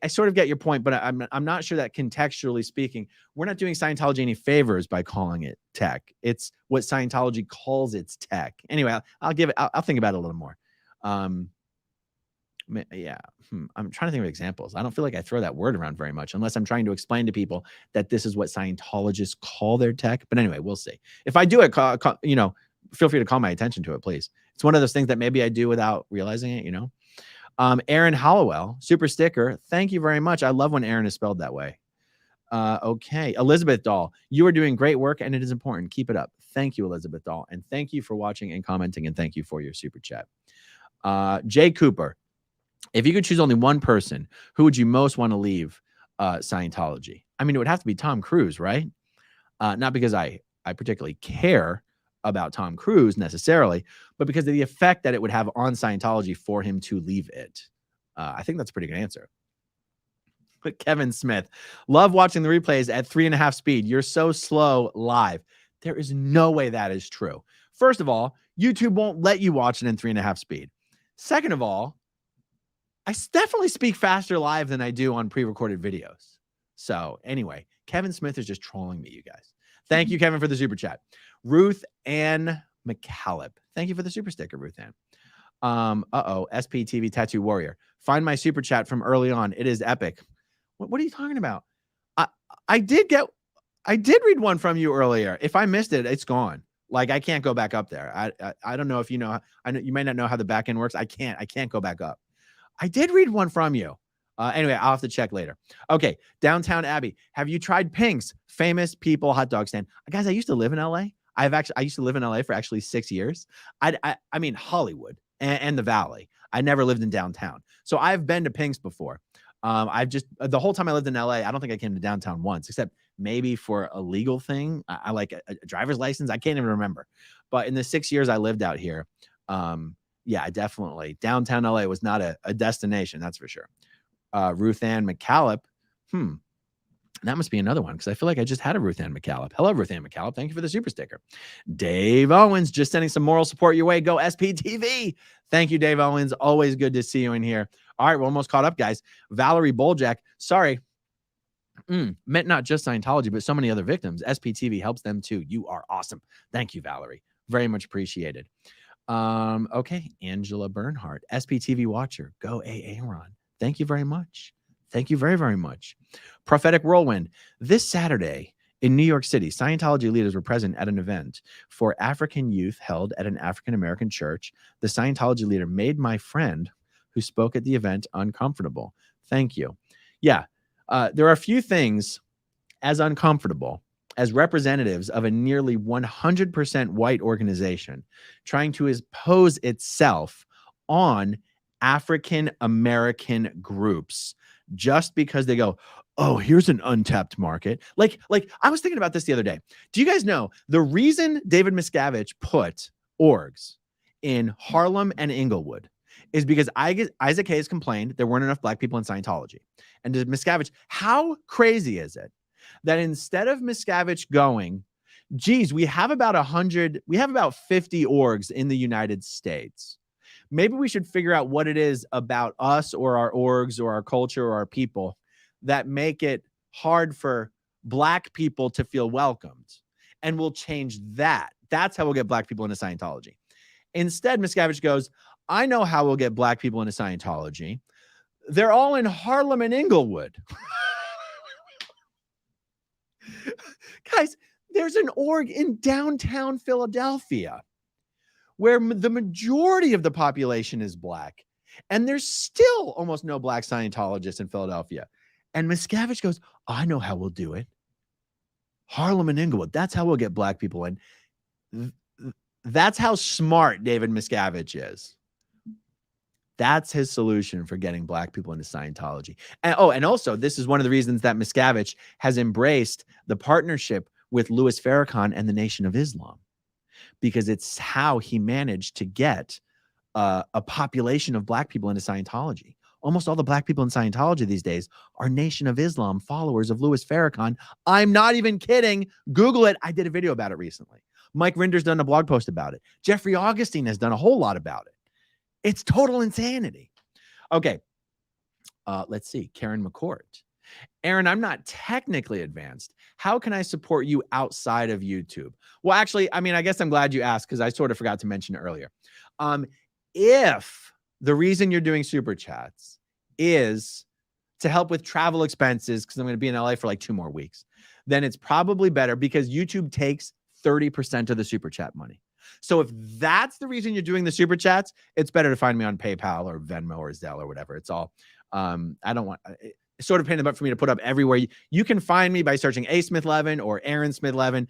sort of get your point, but I'm not sure that contextually speaking, we're not doing Scientology any favors by calling it tech. It's what Scientology calls its tech. Anyway, I'll think about it a little more. Yeah. I'm trying to think of examples. I don't feel like I throw that word around very much unless I'm trying to explain to people that this is what Scientologists call their tech. But anyway, we'll see. If I do it, feel free to call my attention to it, please. It's one of those things that maybe I do without realizing it, Aaron Hollowell, super sticker. Thank you very much. I love when Aaron is spelled that way. Okay. Elizabeth Dahl, you are doing great work and it is important. Keep it up. Thank you, Elizabeth Dahl. And thank you for watching and commenting. And thank you for your super chat. Jay Cooper, if you could choose only one person, who would you most want to leave Scientology? I mean, it would have to be Tom Cruise, right? Not because I particularly care about Tom Cruise necessarily, but because of the effect that it would have on Scientology for him to leave it. I think that's a pretty good answer. But Kevin Smith, love watching the replays at 3.5 speed. You're so slow live. There is no way that is true. First of all, YouTube won't let you watch it in 3.5 speed. Second of all, I definitely speak faster live than I do on pre-recorded videos. So anyway, Kevin Smith is just trolling me, you guys. Thank you, Kevin, for the super chat. Ruth Ann McCallop. Thank you for the super sticker, Ruth Ann. SPTV Tattoo Warrior. Find my super chat from early on. It is epic. What are you talking about? I did read one from you earlier. If I missed it, it's gone. Like, I can't go back up there. I don't know if you know. I know you may not know how the back end works. I can't go back up. I did read one from you. Anyway, I'll have to check later. Okay. Downtown Abbey. Have you tried Pink's famous people hot dog stand? Guys, I used to live in LA. I used to live in LA for actually 6 years. I mean, Hollywood and the Valley. I never lived in downtown. So I've been to Pink's before. The whole time I lived in LA, I don't think I came to downtown once, except maybe for a legal thing. I like a driver's license. I can't even remember. But in the 6 years I lived out here, yeah, definitely. Downtown LA was not a destination, that's for sure. Ruth Ann McCallop. That must be another one because I feel like I just had a Ruth Ann McCallop. Hello, Ruth Ann McCallop. Thank you for the super sticker. Dave Owens, just sending some moral support your way. Go SPTV. Thank you, Dave Owens. Always good to see you in here. All right, we're almost caught up, guys. Valerie Boljak. Sorry. Meant not just Scientology, but so many other victims. SPTV helps them too. You are awesome. Thank you, Valerie. Very much appreciated. Okay, Angela Bernhardt, SPTV watcher. Go Aaron. Thank you very much. Thank you very, very much. Prophetic Whirlwind. This Saturday in New York City, Scientology leaders were present at an event for African youth held at an African-American church. The Scientology leader made my friend who spoke at the event uncomfortable. Thank you. Yeah, there are a few things as uncomfortable as representatives of a nearly 100% white organization trying to impose itself on African-American groups just because they go, oh, here's an untapped market. Like I was thinking about this the other day. Do you guys know the reason David Miscavige put orgs in Harlem and Inglewood is because Isaac Hayes complained there weren't enough black people in Scientology. And to Miscavige, how crazy is it that instead of Miscavige going, geez, we have about 50 orgs in the United States. Maybe we should figure out what it is about us or our orgs or our culture or our people that make it hard for Black people to feel welcomed. And we'll change that. That's how we'll get Black people into Scientology. Instead, Miscavige goes, I know how we'll get Black people into Scientology. They're all in Harlem and Inglewood. Guys, there's an org in downtown Philadelphia where the majority of the population is Black. And there's still almost no Black Scientologists in Philadelphia. And Miscavige goes, I know how we'll do it. Harlem and Inglewood. That's how we'll get Black people in. That's how smart David Miscavige is. That's his solution for getting Black people into Scientology. And also, this is one of the reasons that Miscavige has embraced the partnership with Louis Farrakhan and the Nation of Islam, because it's how he managed to get a population of Black people into Scientology. Almost all the Black people in Scientology these days are Nation of Islam followers of Louis Farrakhan. I'm not even kidding. Google it. I did a video about it recently. Mike Rinder's done a blog post about it. Jeffrey Augustine has done a whole lot about it. It's total insanity. Okay. Let's see. Karen McCourt. Aaron, I'm not technically advanced. How can I support you outside of YouTube? Well, actually, I mean, I guess I'm glad you asked because I sort of forgot to mention it earlier. If the reason you're doing super chats is to help with travel expenses, because I'm going to be in LA for like 2 more weeks, then it's probably better because YouTube takes 30% of the super chat money. So if that's the reason you're doing the super chats, it's better to find me on PayPal or Venmo or Zelle or whatever. It's all, I don't want, it's sort of pain in the butt for me to put up everywhere. You can find me by searching A. Smith-Levin or AaronSmithLevin.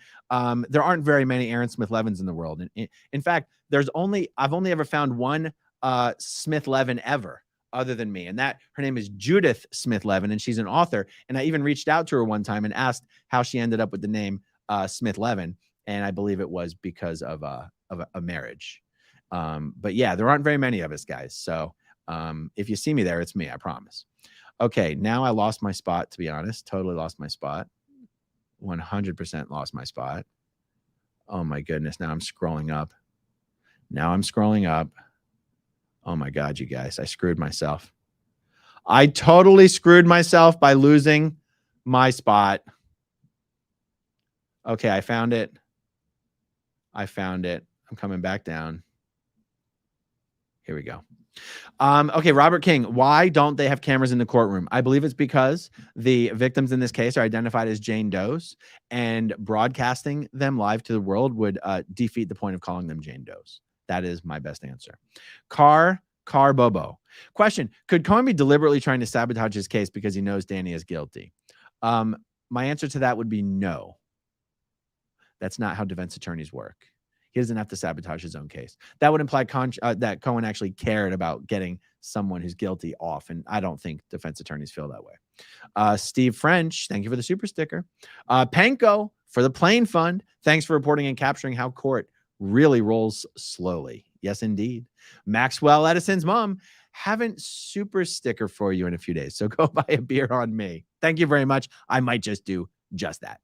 There aren't very many Aaron Smith-Levins in the world. In fact, I've only ever found one Smith-Levin ever other than me. And her name is Judith Smith-Levin, and she's an author. And I even reached out to her one time and asked how she ended up with the name Smith-Levin. And I believe it was because of a marriage. But yeah, there aren't very many of us, guys. So if you see me there, it's me, I promise. Okay, now I lost my spot, to be honest. Totally lost my spot. 100% lost my spot. Oh my goodness, now I'm scrolling up. Oh my God, you guys, I screwed myself. I totally screwed myself by losing my spot. Okay, I found it. I'm coming back down. Here we go. Okay, Robert King. Why don't they have cameras in the courtroom? I believe it's because the victims in this case are identified as Jane Does, and broadcasting them live to the world would defeat the point of calling them Jane Does. That is my best answer. Car Bobo. Question: could Cohen be deliberately trying to sabotage his case because he knows Danny is guilty? My answer to that would be no. That's not how defense attorneys work. He doesn't have to sabotage his own case. That would imply that Cohen actually cared about getting someone who's guilty off, and I don't think defense attorneys feel that way. Steve French, thank you for the super sticker. Panko for the plane fund. Thanks for reporting and capturing how court really rolls slowly. Yes, indeed. Maxwell Edison's mom, haven't super sticker for you in a few days, so go buy a beer on me. Thank you very much. I might just do just that.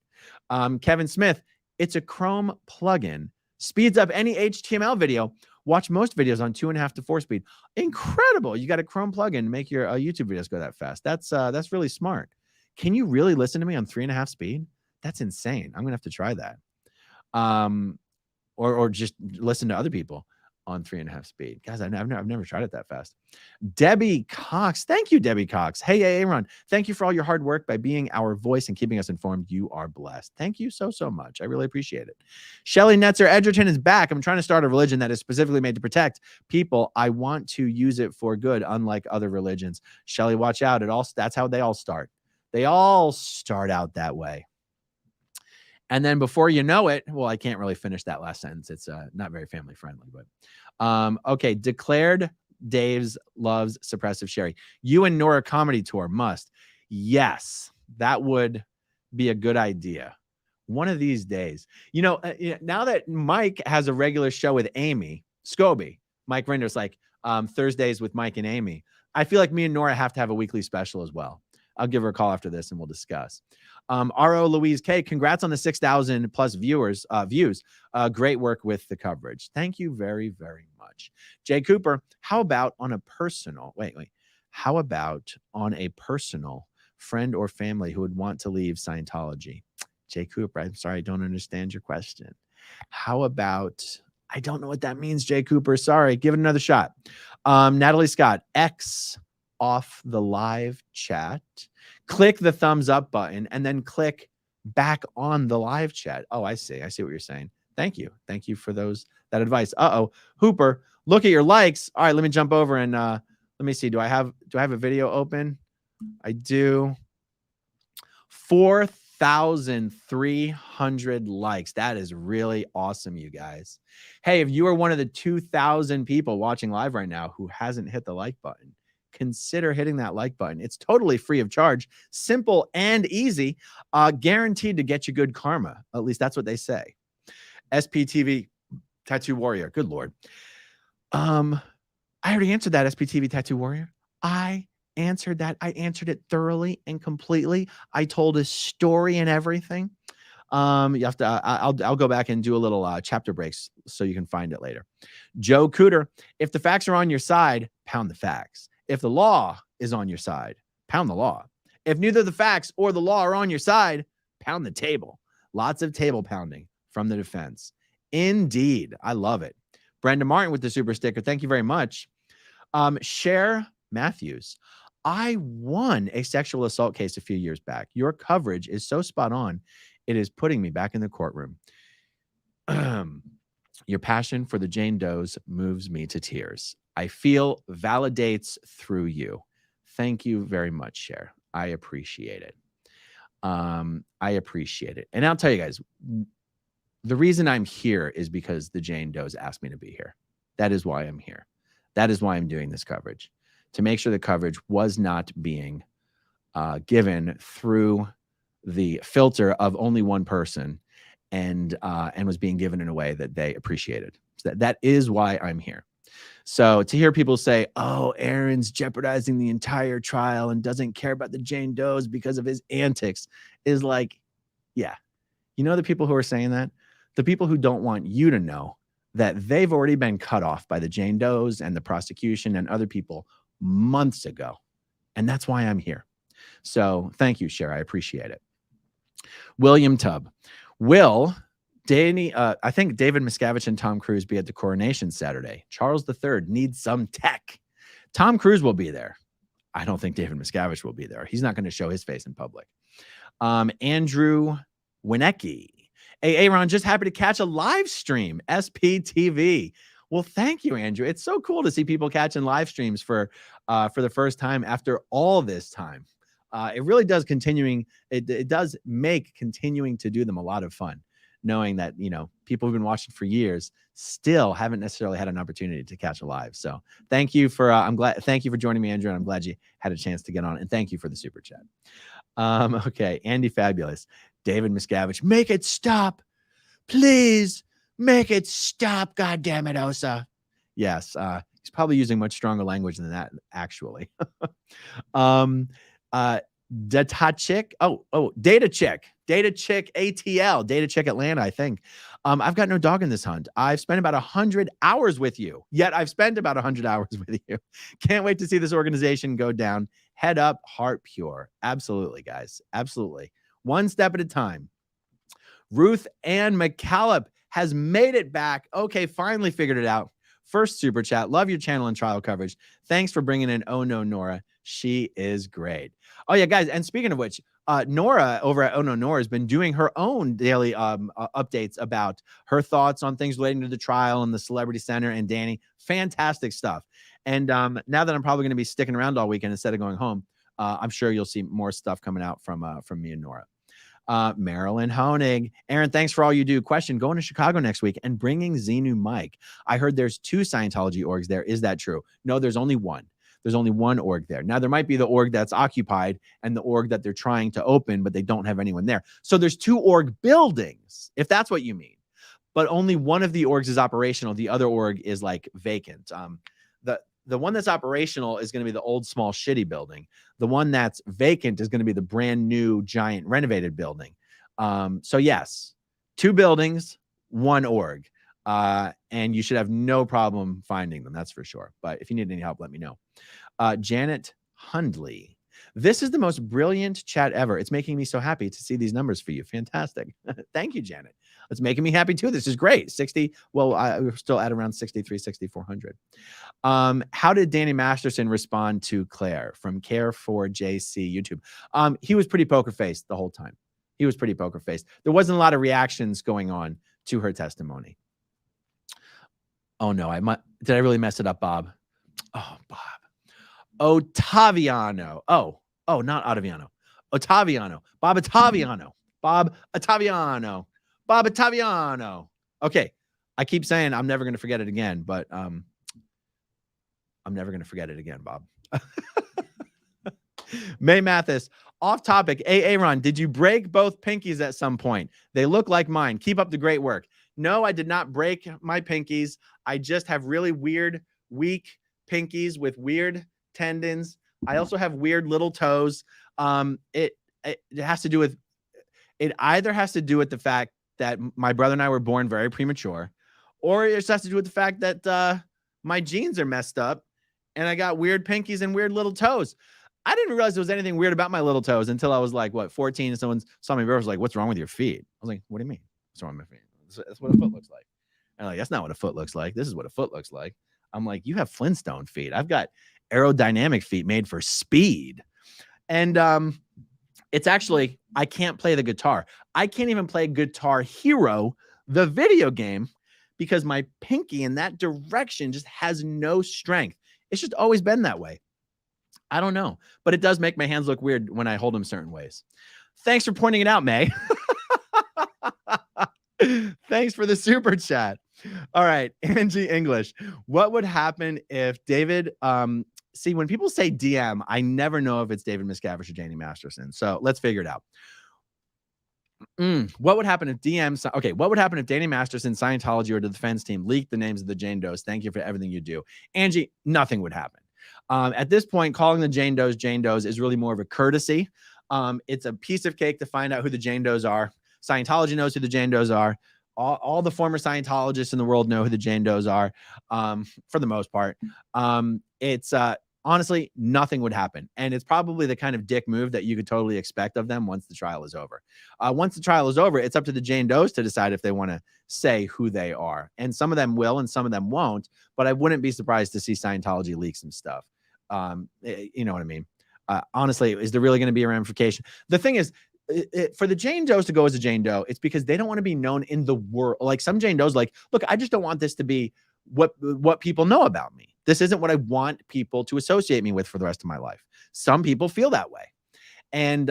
Kevin Smith, it's a Chrome plugin. Speeds up any HTML video. Watch most videos on 2.5 to 4 speed. Incredible. You got a Chrome plugin to make your YouTube videos go that fast. That's really smart. Can you really listen to me on 3.5 speed? That's insane. I'm going to have to try that. Or just listen to other people on 3.5 speed. Guys, I've never tried it that fast. Debbie Cox. Thank you, Debbie Cox. Hey, Aaron. Thank you for all your hard work by being our voice and keeping us informed. You are blessed. Thank you so much. I really appreciate it. Shelly Netzer Edgerton is back. I'm trying to start a religion that is specifically made to protect people. I want to use it for good, unlike other religions. Shelly, watch out. That's how they all start. They all start out that way. And then before you know it, well, I can't really finish that last sentence. It's not very family friendly, but okay. Declared Dave's loves suppressive Sherry. You and Nora comedy tour must. Yes, that would be a good idea. One of these days, now that Mike has a regular show with Amy Scobie, Mike Rinder's like Thursdays with Mike and Amy. I feel like me and Nora have to have a weekly special as well. I'll give her a call after this and we'll discuss. R.O. Louise K, congrats on the 6,000 plus views. Great work with the coverage. Thank you very, very much. Jay Cooper, how about on a personal, how about on a personal friend or family who would want to leave Scientology? Jay Cooper, I'm sorry, I don't understand your question. How about, I don't know what that means, Jay Cooper. Sorry, give it another shot. Natalie Scott, X off the live chat. Click the thumbs up button and then click back on the live chat. Oh, I see. I see what you're saying. Thank you. Thank you for that advice. Hooper, look at your likes. All right, let me jump over and let me see. Do I have a video open? I do. 4,300 likes. That is really awesome, you guys. Hey, if you are one of the 2,000 people watching live right now who hasn't hit the like button, consider hitting that like button. It's totally free of charge, simple and easy, guaranteed to get you good karma. At least that's what they say. SPTV Tattoo Warrior. Good Lord. I already answered that, SPTV Tattoo Warrior. I answered that. I answered it thoroughly and completely. I told a story and everything. You have to, I'll go back and do a little chapter breaks so you can find it later. Joe Cooter, if the facts are on your side, pound the facts. If the law is on your side, pound the law. If neither the facts or the law are on your side, pound the table. Lots of table pounding from the defense. Indeed. I love it. Brenda Martin with the super sticker. Thank you very much. Cher Matthews. I won a sexual assault case a few years back. Your coverage is so spot on. It is putting me back in the courtroom. Your passion for the Jane Does moves me to tears. I feel validates through you. Thank you very much, Cher. I appreciate it. I appreciate it. And I'll tell you guys, the reason I'm here is because the Jane Does asked me to be here. That is why I'm here. That is why I'm doing this coverage, to make sure the coverage was not being given through the filter of only one person and was being given in a way that they appreciated. So that is why I'm here. So to hear people say, oh, Aaron's jeopardizing the entire trial and doesn't care about the Jane Does because of his antics is like, yeah. You know the people who are saying that? The people who don't want you to know that they've already been cut off by the Jane Does and the prosecution and other people months ago. And that's why I'm here. So thank you, Cher. I appreciate it. William Tubb. Will Danny, I think David Miscavige and Tom Cruise be at the coronation Saturday. Charles III needs some tech. Tom Cruise will be there. I don't think David Miscavige will be there. He's not going to show his face in public. Andrew Winecki. Hey, Aaron, just happy to catch a live stream. SPTV. Well, thank you, Andrew. It's so cool to see people catching live streams for the first time after all this time. It really does it does make continuing to do them a lot of fun, knowing that, you know, people who've been watching for years still haven't necessarily had an opportunity to catch a live. So thank you for, thank you for joining me, Andrew. And I'm glad you had a chance to get on, and thank you for the super chat. Okay. Andy Fabulous. David Miscavige, make it stop. Please make it stop. God damn it, Osa. Yes. He's probably using much stronger language than that, actually. Data Chick. Data Chick ATL, Data Chick Atlanta, I think. I've got no dog in this hunt. I've spent about 100 hours with you. Yet I've spent about 100 hours with you. Can't wait to see this organization go down. Head up, heart pure. Absolutely, guys. Absolutely. One step at a time. Ruth Ann McCallop has made it back. Okay, finally figured it out. First super chat. Love your channel and trial coverage. Thanks for bringing in Oh No Nora. She is great. Oh yeah, guys. And speaking of which, Nora over at Oh No Nora has been doing her own daily updates about her thoughts on things relating to the trial and the Celebrity Center and Danny. Fantastic stuff. And now that I'm probably going to be sticking around all weekend instead of going home, I'm sure you'll see more stuff coming out from me and Nora. Marilyn Honig. Aaron, thanks for all you do. Question, going to Chicago next week and bringing Xenu Mike. I heard there's 2 Scientology orgs there. Is that true? No, there's only one. There's only one org there. Now, there might be the org that's occupied and the org that they're trying to open, but they don't have anyone there. So there's 2 org buildings, if that's what you mean. But only one of the orgs is operational. The other org is like vacant. the one that's operational is going to be the old, small, shitty building. The one that's vacant is going to be the brand new, giant, renovated building. So yes, 2 buildings, 1 org. And you should have no problem finding them. That's for sure. But if you need any help, let me know. Janet Hundley. This is the most brilliant chat ever. It's making me so happy to see these numbers for you. Fantastic. Thank you, Janet. It's making me happy too. This is great. 60. Well, we're still at around 6,400. How did Danny Masterson respond to Claire from Care for JC YouTube? He was pretty poker faced the whole time. He was pretty poker faced. There wasn't a lot of reactions going on to her testimony. Oh no, did I really mess it up, Bob? Oh, Bob. Ottaviano. Oh, not Ottaviano. Ottaviano. Bob Ottaviano. Bob Ottaviano. Bob Ottaviano. Okay. I keep saying I'm never going to forget it again, but I'm never going to forget it again, Bob. May Mathis. Off topic. Aaron, did you break both pinkies at some point? They look like mine. Keep up the great work. No, I did not break my pinkies. I just have really weird, weak pinkies with weird tendons. I also have weird little toes. It has to do with, it either has to do with the fact that my brother and I were born very premature, or it just has to do with the fact that my genes are messed up and I got weird pinkies and weird little toes. I didn't realize there was anything weird about my little toes until I was like, 14, and someone saw me, was like, what's wrong with your feet? I was like, what do you mean? What's wrong with my feet? That's what a foot looks like. And I'm like, that's not what a foot looks like. This is what a foot looks like. I'm like, you have Flintstone feet. I've got aerodynamic feet made for speed. And it's actually, I can't play the guitar. I can't even play Guitar Hero, the video game, because my pinky in that direction just has no strength. It's just always been that way. I don't know, but it does make my hands look weird when I hold them certain ways. Thanks for pointing it out, May. Thanks for the super chat. All right, Angie English. What would happen if David, see, when people say DM, I never know if it's David Miscavige or Danny Masterson. So let's figure it out. What would happen if what would happen if Danny Masterson, Scientology, or the defense team leaked the names of the Jane Does? Thank you for everything you do. Angie, nothing would happen. At this point, calling the Jane Does is really more of a courtesy. It's a piece of cake to find out who the Jane Does are. Scientology knows who the Jane Does are. All the former Scientologists in the world know who the Jane Does are, for the most part. It's honestly, nothing would happen. And it's probably the kind of dick move that you could totally expect of them once the trial is over. Once the trial is over, it's up to the Jane Does to decide if they want to say who they are. And some of them will and some of them won't. But I wouldn't be surprised to see Scientology leak some stuff. You know what I mean? Honestly, is there really going to be a ramification? The thing is, for the Jane Does to go as a Jane Doe, it's because they don't want to be known in the world. Like some Jane Does, like, look, I just don't want this to be what people know about me. This isn't what I want people to associate me with for the rest of my life. Some people feel that way. And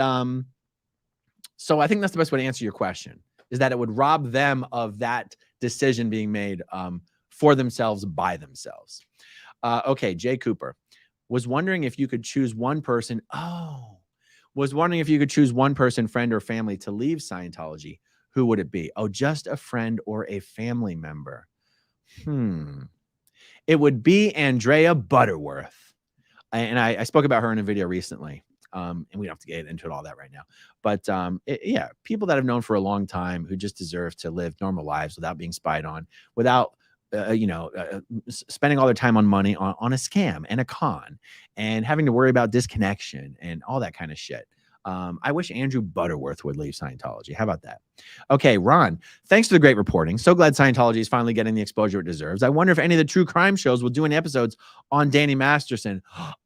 so I think that's the best way to answer your question, is that it would rob them of that decision being made for themselves by themselves. Okay, Jay Cooper was wondering if you could choose one person. Was wondering if you could choose one person, friend or family, to leave Scientology. Who would it be? Oh, just a friend or a family member. It would be Andrea Butterworth. And I spoke about her in a video recently. And we don't have to get into all that right now. But yeah, people that I've known for a long time who just deserve to live normal lives without being spied on, without spending all their time on money on a scam and a con and having to worry about disconnection and all that kind of shit. I wish Andrew Butterworth would leave Scientology. How about that? Okay, Ron, thanks for the great reporting. So glad Scientology is finally getting the exposure it deserves. I wonder if any of the true crime shows will do any episodes on Danny Masterson.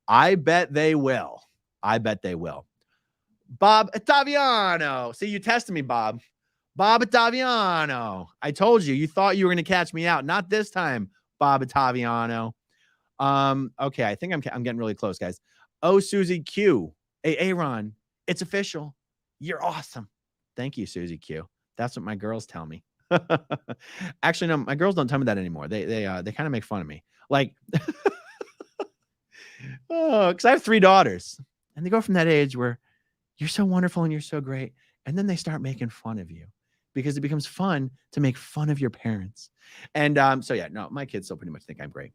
I bet they will. I bet they will. Bob Ottaviano. See, you tested me, Bob. Bob Ottaviano. I told you, you thought you were going to catch me out. Not this time, Bob Ottaviano. Okay, I think I'm getting really close, guys. Oh, Susie Q. Hey, Aaron, it's official. You're awesome. Thank you, Susie Q. That's what my girls tell me. Actually, no, my girls don't tell me that anymore. They kind of make fun of me. Like, because I have 3 daughters, and they go from that age where you're so wonderful and you're so great, and then they start making fun of you. because it becomes fun to make fun of your parents. And so yeah, no, my kids still pretty much think I'm great.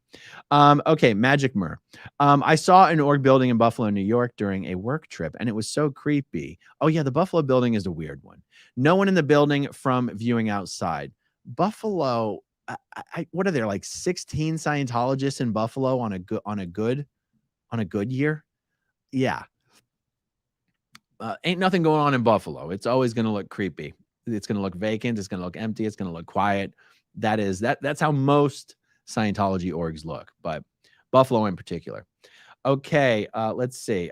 Okay, Magic Mur. I saw an org building in Buffalo, New York during a work trip, and it was so creepy. Oh yeah, the Buffalo building is a weird one. No one in the building from viewing outside. Buffalo, what are there, like 16 Scientologists in Buffalo on a good year? Yeah. Ain't nothing going on in Buffalo. It's always going to look creepy. It's going to look vacant. It's going to look empty. It's going to look quiet. That's how most Scientology orgs look, but Buffalo in particular. Okay, let's see.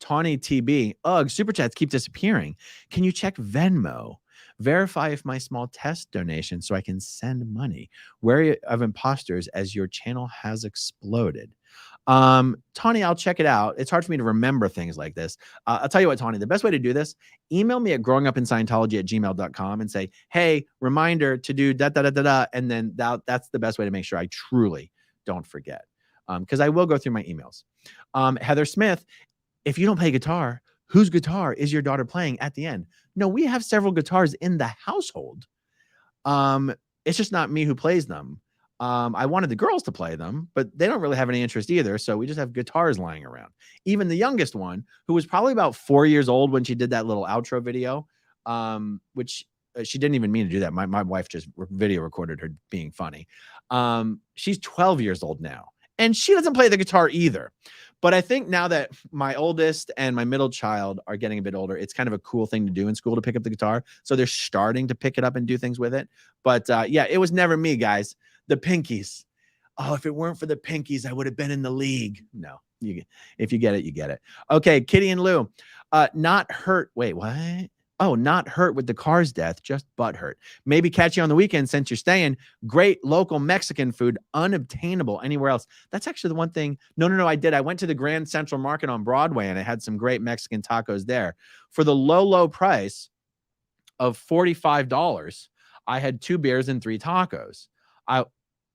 Tawny TB. Ugh, super chats keep disappearing. Can you check Venmo? Verify if my small test donation so I can send money. Wary of imposters as your channel has exploded. Tawny, I'll check it out. It's hard for me to remember things like this. I'll tell you what, Tawny, the best way to do this, email me at growingupinscientology@gmail.com and say, hey, reminder to do da-da-da-da-da. And then that's the best way to make sure I truly don't forget. Because I will go through my emails. Heather Smith, if you don't play guitar, whose guitar is your daughter playing at the end? No, we have several guitars in the household. It's just not me who plays them. I wanted the girls to play them, but they don't really have any interest either. So we just have guitars lying around. Even the youngest one, who was probably about 4 years old when she did that little outro video, which she didn't even mean to do that. My wife just video recorded her being funny. She's 12 years old now, and she doesn't play the guitar either. But I think now that my oldest and my middle child are getting a bit older, it's kind of a cool thing to do in school to pick up the guitar. So they're starting to pick it up and do things with it. But yeah, it was never me, guys. The Pinkies. Oh, if it weren't for the Pinkies, I would have been in the league. No, if you get it, you get it. Okay, Kitty and Lou. Not hurt. Wait, what? Oh, not hurt with the car's death, just butt hurt. Maybe catch you on the weekend since you're staying. Great local Mexican food, unobtainable anywhere else. That's actually the one thing. No, I did. I went to the Grand Central Market on Broadway, and I had some great Mexican tacos there. For the low price of $45, I had 2 beers and 3 tacos.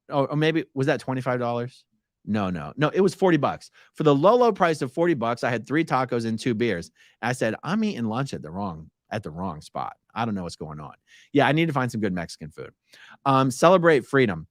Or maybe, was that $25? No, it was $40. For the low price of $40, I had 3 tacos and 2 beers. I said, I'm eating lunch at the wrong spot. I don't know what's going on. Yeah, I need to find some good Mexican food. Celebrate freedom.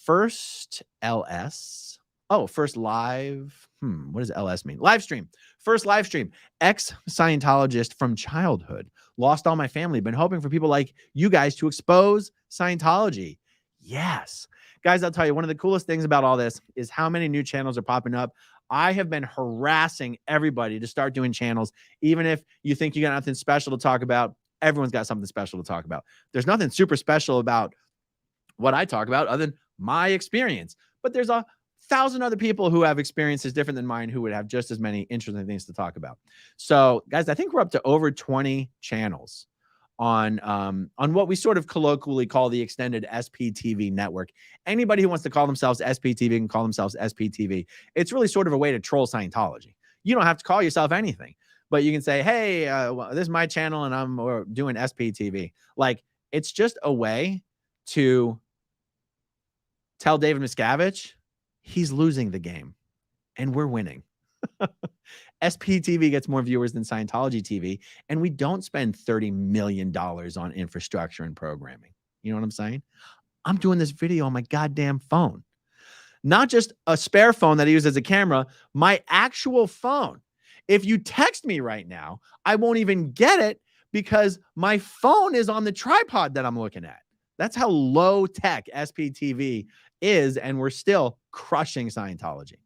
First LS. Oh, first live. What does LS mean? Live stream. First live stream. Ex-Scientologist from childhood. Lost all my family. Been hoping for people like you guys to expose Scientology. Yes. Guys, I'll tell you, one of the coolest things about all this is how many new channels are popping up. I have been harassing everybody to start doing channels. Even if you think you got nothing special to talk about, everyone's got something special to talk about. There's nothing super special about what I talk about other than my experience. But there's 1,000 other people who have experiences different than mine who would have just as many interesting things to talk about. So, guys, I think we're up to over 20 channels on what we sort of colloquially call the extended SPTV network. Anybody who wants to call themselves SPTV can call themselves SPTV. It's really sort of a way to troll Scientology. You don't have to call yourself anything, but you can say, hey, this is my channel and I'm doing SPTV. Like, it's just a way to tell David Miscavige he's losing the game and we're winning. SPTV gets more viewers than Scientology TV, and we don't spend $30 million on infrastructure and programming. You know what I'm saying? I'm doing this video on my goddamn phone. Not just a spare phone that I use as a camera, my actual phone. If you text me right now, I won't even get it because my phone is on the tripod that I'm looking at. That's how low tech SPTV is, and we're still crushing Scientology.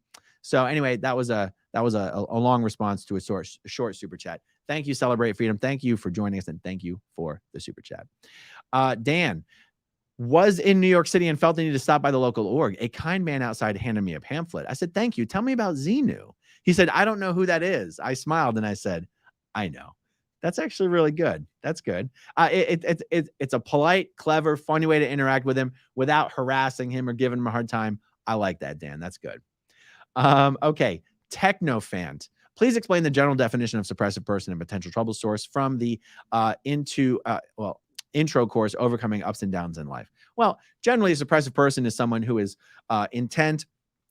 So anyway, that was a long response to a short super chat. Thank you, Celebrate Freedom. Thank you for joining us, and thank you for the super chat. Dan was in New York City and felt the need to stop by the local org. A kind man outside handed me a pamphlet. I said, thank you. Tell me about Xenu. He said, I don't know who that is. I smiled and I said, I know. That's actually really good. That's good. It's a polite, clever, funny way to interact with him without harassing him or giving him a hard time. I like that, Dan. That's good. Okay. Technofant. Please explain the general definition of suppressive person and potential trouble source from the intro course, Overcoming Ups and Downs in Life. Well, generally, a suppressive person is someone who is intent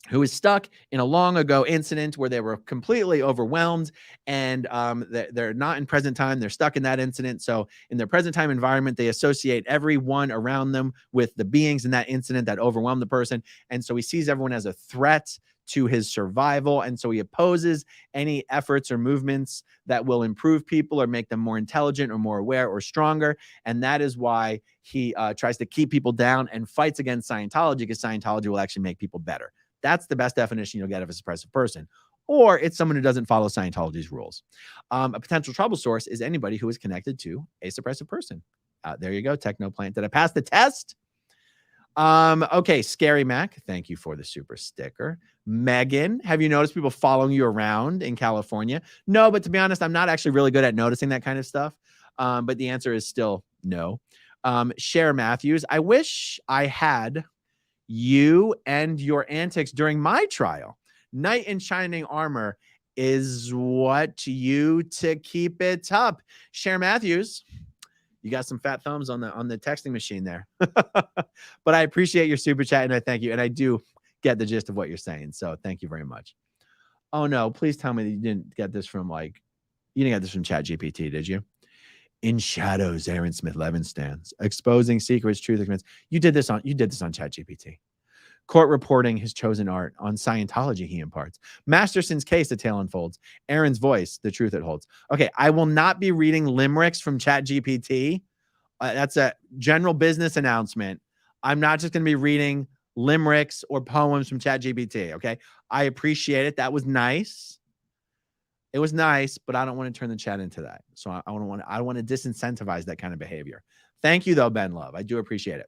who is stuck in a long ago incident where they were completely overwhelmed, and they're not in present time. They're stuck in that incident. So in their present time environment, they associate everyone around them with the beings in that incident that overwhelmed the person. And so he sees everyone as a threat to his survival. And so he opposes any efforts or movements that will improve people or make them more intelligent or more aware or stronger. And that is why he tries to keep people down and fights against Scientology, because Scientology will actually make people better. That's the best definition you'll get of a suppressive person. Or it's someone who doesn't follow Scientology's rules. A potential trouble source is anybody who is connected to a suppressive person. There you go, Technoplant. Did I pass the test? Okay, Scary Mac, thank you for the super sticker. Megan, have you noticed people following you around in California? No, but to be honest, I'm not actually really good at noticing that kind of stuff. But the answer is still no. Cher Matthews, I wish I had you and your antics during my trial. Knight in shining armor is what you to keep it up. Cher Matthews, you got some fat thumbs on the texting machine there. But I appreciate your super chat and I thank you. And I do get the gist of what you're saying. So thank you very much. Oh no, please tell me that you didn't get this from you didn't get this from ChatGPT, did you? In shadows, AaronSmithLevin stands, exposing secrets, truth, and you did this on ChatGPT. Court reporting his chosen art. On Scientology he imparts. Masterson's case, the tale unfolds. Aaron's voice, the truth it holds. Okay, I will not be reading limericks from ChatGPT. That's a general business announcement. I'm not just going to be reading limericks or poems from ChatGPT, okay? I appreciate it. That was nice. It was nice, but I don't want to turn the chat into that. So I want to disincentivize that kind of behavior. Thank you, though, Ben Love. I do appreciate it.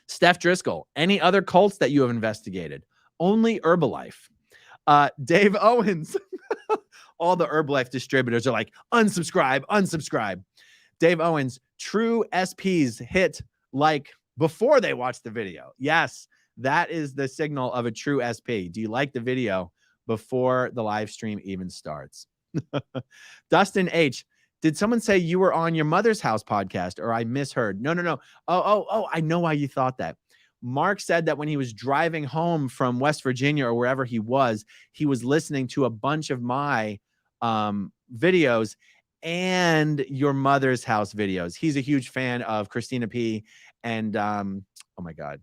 Steph Driscoll, any other cults that you have investigated? Only Herbalife. Dave Owens. All the Herbalife distributors are like, unsubscribe, unsubscribe. Dave Owens, true SPs hit like before they watch the video. Yes, that is the signal of a true SP. Do you like the video before the live stream even starts? Dustin H, did someone say you were on your mother's house podcast or I misheard? No. Oh, I know why you thought that. Mark said that when he was driving home from West Virginia or wherever he was listening to a bunch of my videos and your mother's house videos. He's a huge fan of Christina P. And oh my God,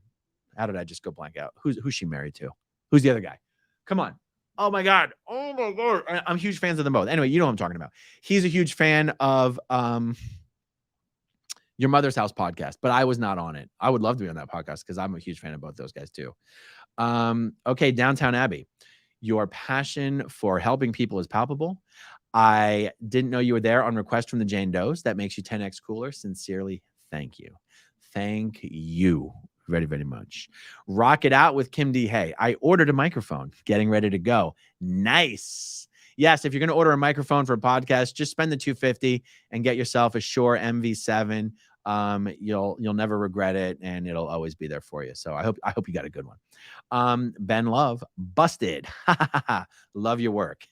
how did I just go blank out? Who's she married to? Who's the other guy? Come on. Oh my God. I'm huge fans of them both. Anyway, you know what I'm talking about. He's a huge fan of your mother's house podcast, but I was not on it. I would love to be on that podcast because I'm a huge fan of both those guys too. Okay, Downtown Abbey. Your passion for helping people is palpable. I didn't know you were there on request from the Jane Does. That makes you 10x cooler. Sincerely, thank you. Thank you very, very much. Rock it out with Kim D. Hay. I ordered a microphone, getting ready to go. Nice. Yes, if you're going to order a microphone for a podcast, just spend the $250 and get yourself a Shure MV7. You'll never regret it, and it'll always be there for you. So I hope you got a good one. Ben Love, busted. Love your work.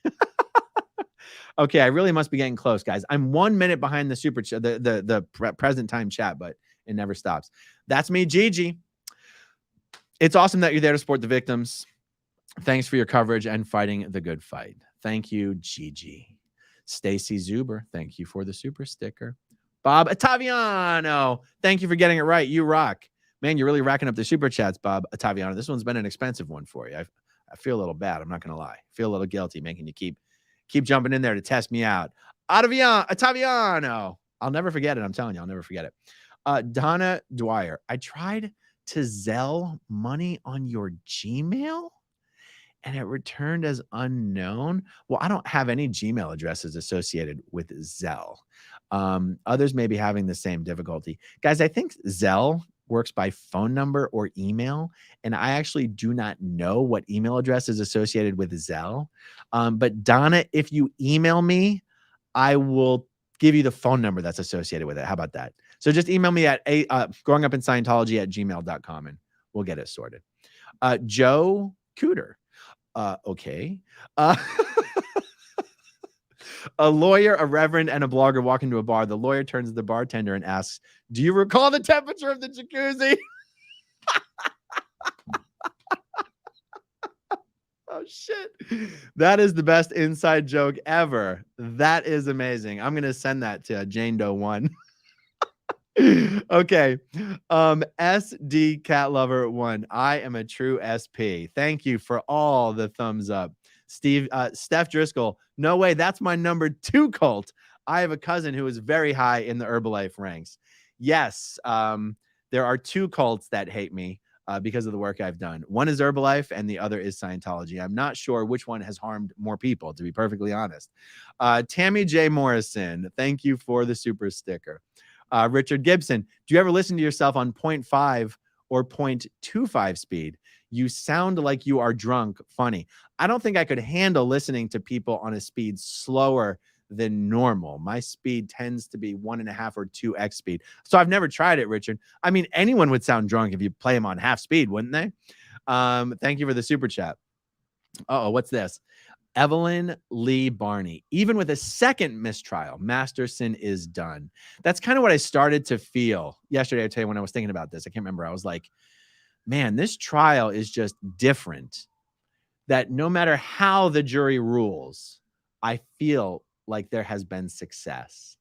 Okay, I really must be getting close, guys. I'm 1 minute behind the super chat, the present time chat, but it never stops. That's me, Gigi. It's awesome that you're there to support the victims. Thanks for your coverage and fighting the good fight. Thank you, Gigi. Stacy Zuber, thank you for the super sticker. Bob Ottaviano, thank you for getting it right. You rock. Man, you're really racking up the super chats, Bob Ottaviano. This one's been an expensive one for you. I feel a little bad. I'm not going to lie. I feel a little guilty making you keep jumping in there to test me out. Ottaviano. I'll never forget it. I'm telling you, I'll never forget it. Donna Dwyer, I tried to Zelle money on your Gmail and it returned as unknown. Well, I don't have any Gmail addresses associated with Zelle. Others may be having the same difficulty. Guys, I think Zelle works by phone number or email, and I actually do not know what email address is associated with Zelle. But Donna, if you email me, I will give you the phone number that's associated with it. How about that? So just email me at growingupinscientology@gmail.com and we'll get it sorted. Joe Cooter. Okay. A lawyer, a reverend, and a blogger walk into a bar. The lawyer turns to the bartender and asks, do you recall the temperature of the jacuzzi? Oh, shit. That is the best inside joke ever. That is amazing. I'm going to send that to Jane Doe 1. Okay. SD Cat Lover 1. I am a true SP. Thank you for all the thumbs up. Steph Driscoll. No way. That's my number 2 cult. I have a cousin who is very high in the Herbalife ranks. Yes. There are 2 cults that hate me because of the work I've done. One is Herbalife and the other is Scientology. I'm not sure which one has harmed more people, to be perfectly honest. Tammy J. Morrison. Thank you for the super sticker. Richard Gibson, do you ever listen to yourself on 0.5 or 0.25 speed? You sound like you are drunk. Funny. I don't think I could handle listening to people on a speed slower than normal. My speed tends to be 1.5 or 2x speed. So I've never tried it, Richard. I mean, anyone would sound drunk if you play them on half speed, wouldn't they? Thank you for the super chat. Uh-oh, what's this? Evelyn Lee Barney. Even with a second mistrial, Masterson is done. That's kind of what I started to feel yesterday. I tell you, when I was thinking about this, I can't remember. I was like, man, this trial is just different. That no matter how the jury rules, I feel like there has been success.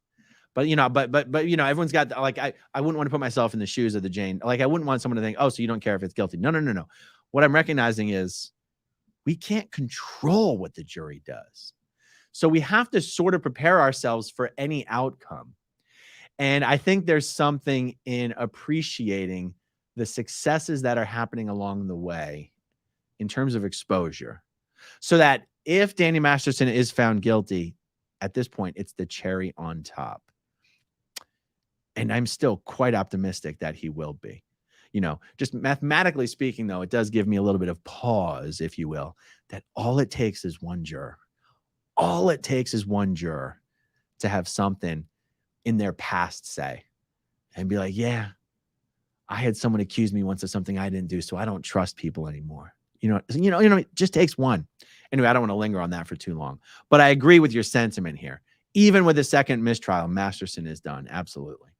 But you know, but you know, everyone's got like I wouldn't want to put myself in the shoes of the Jane. Like I wouldn't want someone to think, oh, so you don't care if it's guilty. No. What I'm recognizing is we can't control what the jury does. So we have to sort of prepare ourselves for any outcome. And I think there's something in appreciating the successes that are happening along the way in terms of exposure. So that if Danny Masterson is found guilty, at this point, it's the cherry on top. And I'm still quite optimistic that he will be. You know, just mathematically speaking, though, it does give me a little bit of pause, if you will, that all it takes is one juror. All it takes is one juror to have something in their past say and be like, yeah, I had someone accuse me once of something I didn't do, so I don't trust people anymore. It just takes one. Anyway, I don't want to linger on that for too long, but I agree with your sentiment here. Even with a second mistrial, Masterson is done. Absolutely.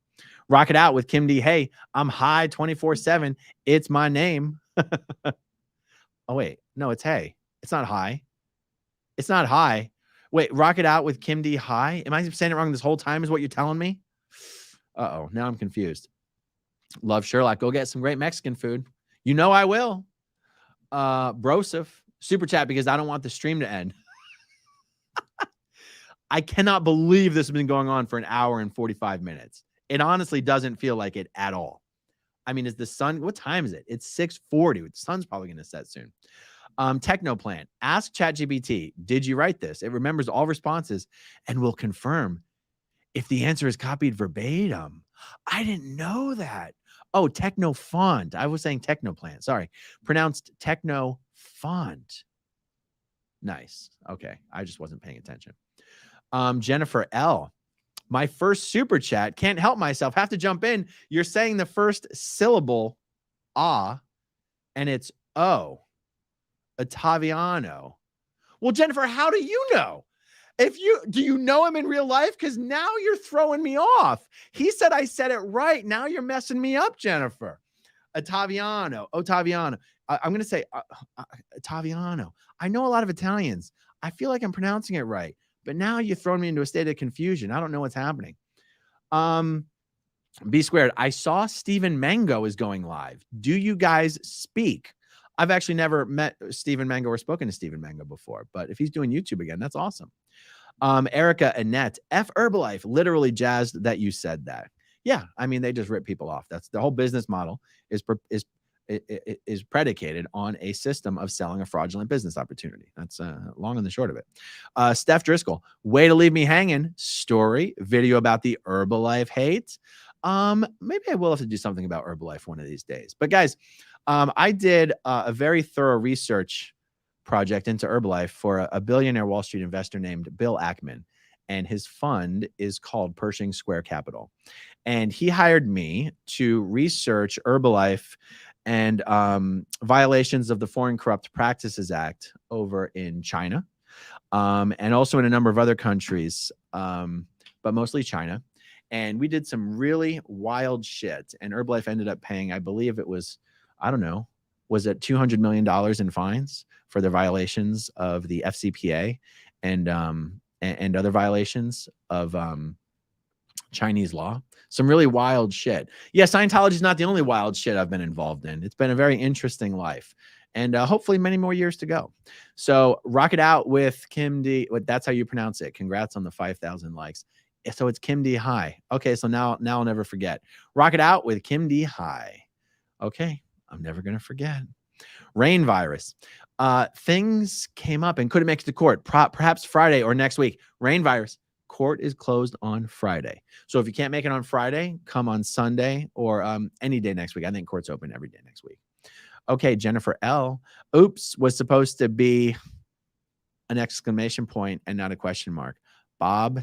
Rock it out with Kim D. Hey, I'm high 24/7. It's my name. Oh, wait. No, it's hey. It's not high. It's not high. Wait, rock it out with Kim D. High? Am I saying it wrong this whole time is what you're telling me? Uh-oh. Now I'm confused. Love Sherlock. Go get some great Mexican food. You know I will. Broseph. Super chat because I don't want the stream to end. I cannot believe this has been going on for an hour and 45 minutes. It honestly doesn't feel like it at all. I mean, is the sun, what time is it? It's 6:40. The sun's probably going to set soon. Technoplant, ask ChatGPT, did you write this? It remembers all responses and will confirm if the answer is copied verbatim. I didn't know that. Oh, Technofont. I was saying Technoplant. Sorry. Pronounced Technofont. Nice. Okay. I just wasn't paying attention. Jennifer L. My first super chat. Can't help myself. Have to jump in. You're saying the first syllable, and it's O. Ottaviano. Well, Jennifer, how do you know? Do you know him in real life? Because now you're throwing me off. He said I said it right. Now you're messing me up, Jennifer. Ottaviano. I'm going to say Ottaviano. I know a lot of Italians. I feel like I'm pronouncing it right. But now you've thrown me into a state of confusion. I don't know what's happening. B squared. I saw Stephen Mango is going live. Do you guys speak? I've actually never met Stephen Mango or spoken to Stephen Mango before, but if he's doing YouTube again, that's awesome. Erica Annette, F Herbalife, literally jazzed that you said that. Yeah, I mean, they just rip people off. That's the whole business model is predicated on a system of selling a fraudulent business opportunity. That's long and the short of it. Steph Driscoll, way to leave me hanging. Story, video about the Herbalife hate. Maybe I will have to do something about Herbalife one of these days. But guys, I did a very thorough research project into Herbalife for a billionaire Wall Street investor named Bill Ackman. And his fund is called Pershing Square Capital. And he hired me to research Herbalife and violations of the Foreign Corrupt Practices Act over in China, and also in a number of other countries, but mostly China. And we did some really wild shit. And Herbalife ended up paying, I believe it was, I don't know, was at $200 million in fines for their violations of the FCPA and other violations of Chinese law. Some really wild shit. Yeah, Scientology is not the only wild shit I've been involved in. It's been a very interesting life, and hopefully many more years to go. So rock it out with Kim D. That's how you pronounce it. Congrats on the 5,000 likes. So it's Kim D. High. Okay, so now I'll never forget. Rock it out with Kim D. High. Okay, I'm never gonna forget. Rain virus. Things came up and couldn't make it to court. Perhaps Friday or next week. Rain virus. Court is closed on Friday. So if you can't make it on Friday, come on Sunday or any day next week. I think court's open every day next week. Okay, Jennifer L. Oops was supposed to be an exclamation point and not a question mark. Bob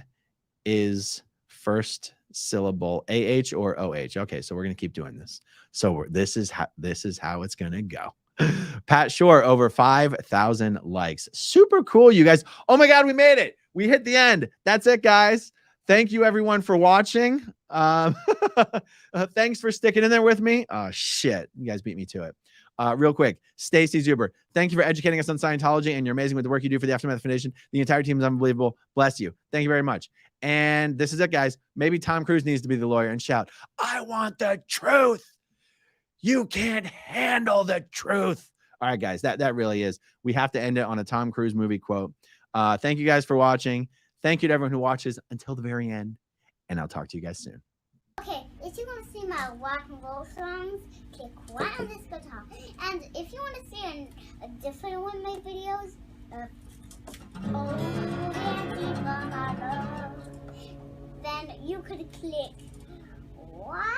is first syllable AH or OH. Okay, so we're going to keep doing this. So this is how it's going to go. Pat Shore, over 5,000 likes. Super cool, you guys. Oh my God, we made it. We hit the end. That's it, guys. Thank you, everyone, for watching. Thanks for sticking in there with me. Oh, shit. You guys beat me to it. Real quick, Stacy Zuber, thank you for educating us on Scientology, and you're amazing with the work you do for the Aftermath Foundation. The entire team is unbelievable. Bless you. Thank you very much. And this is it, guys. Maybe Tom Cruise needs to be the lawyer and shout, I want the truth. You can't handle the truth. All right, guys, that really is. We have to end it on a Tom Cruise movie quote. Thank you guys for watching. Thank you to everyone who watches until the very end, and I'll talk to you guys soon. Okay, if you want to see my rock and roll songs, click right on this guitar. And if you want to see a different one of my videos, then you could click right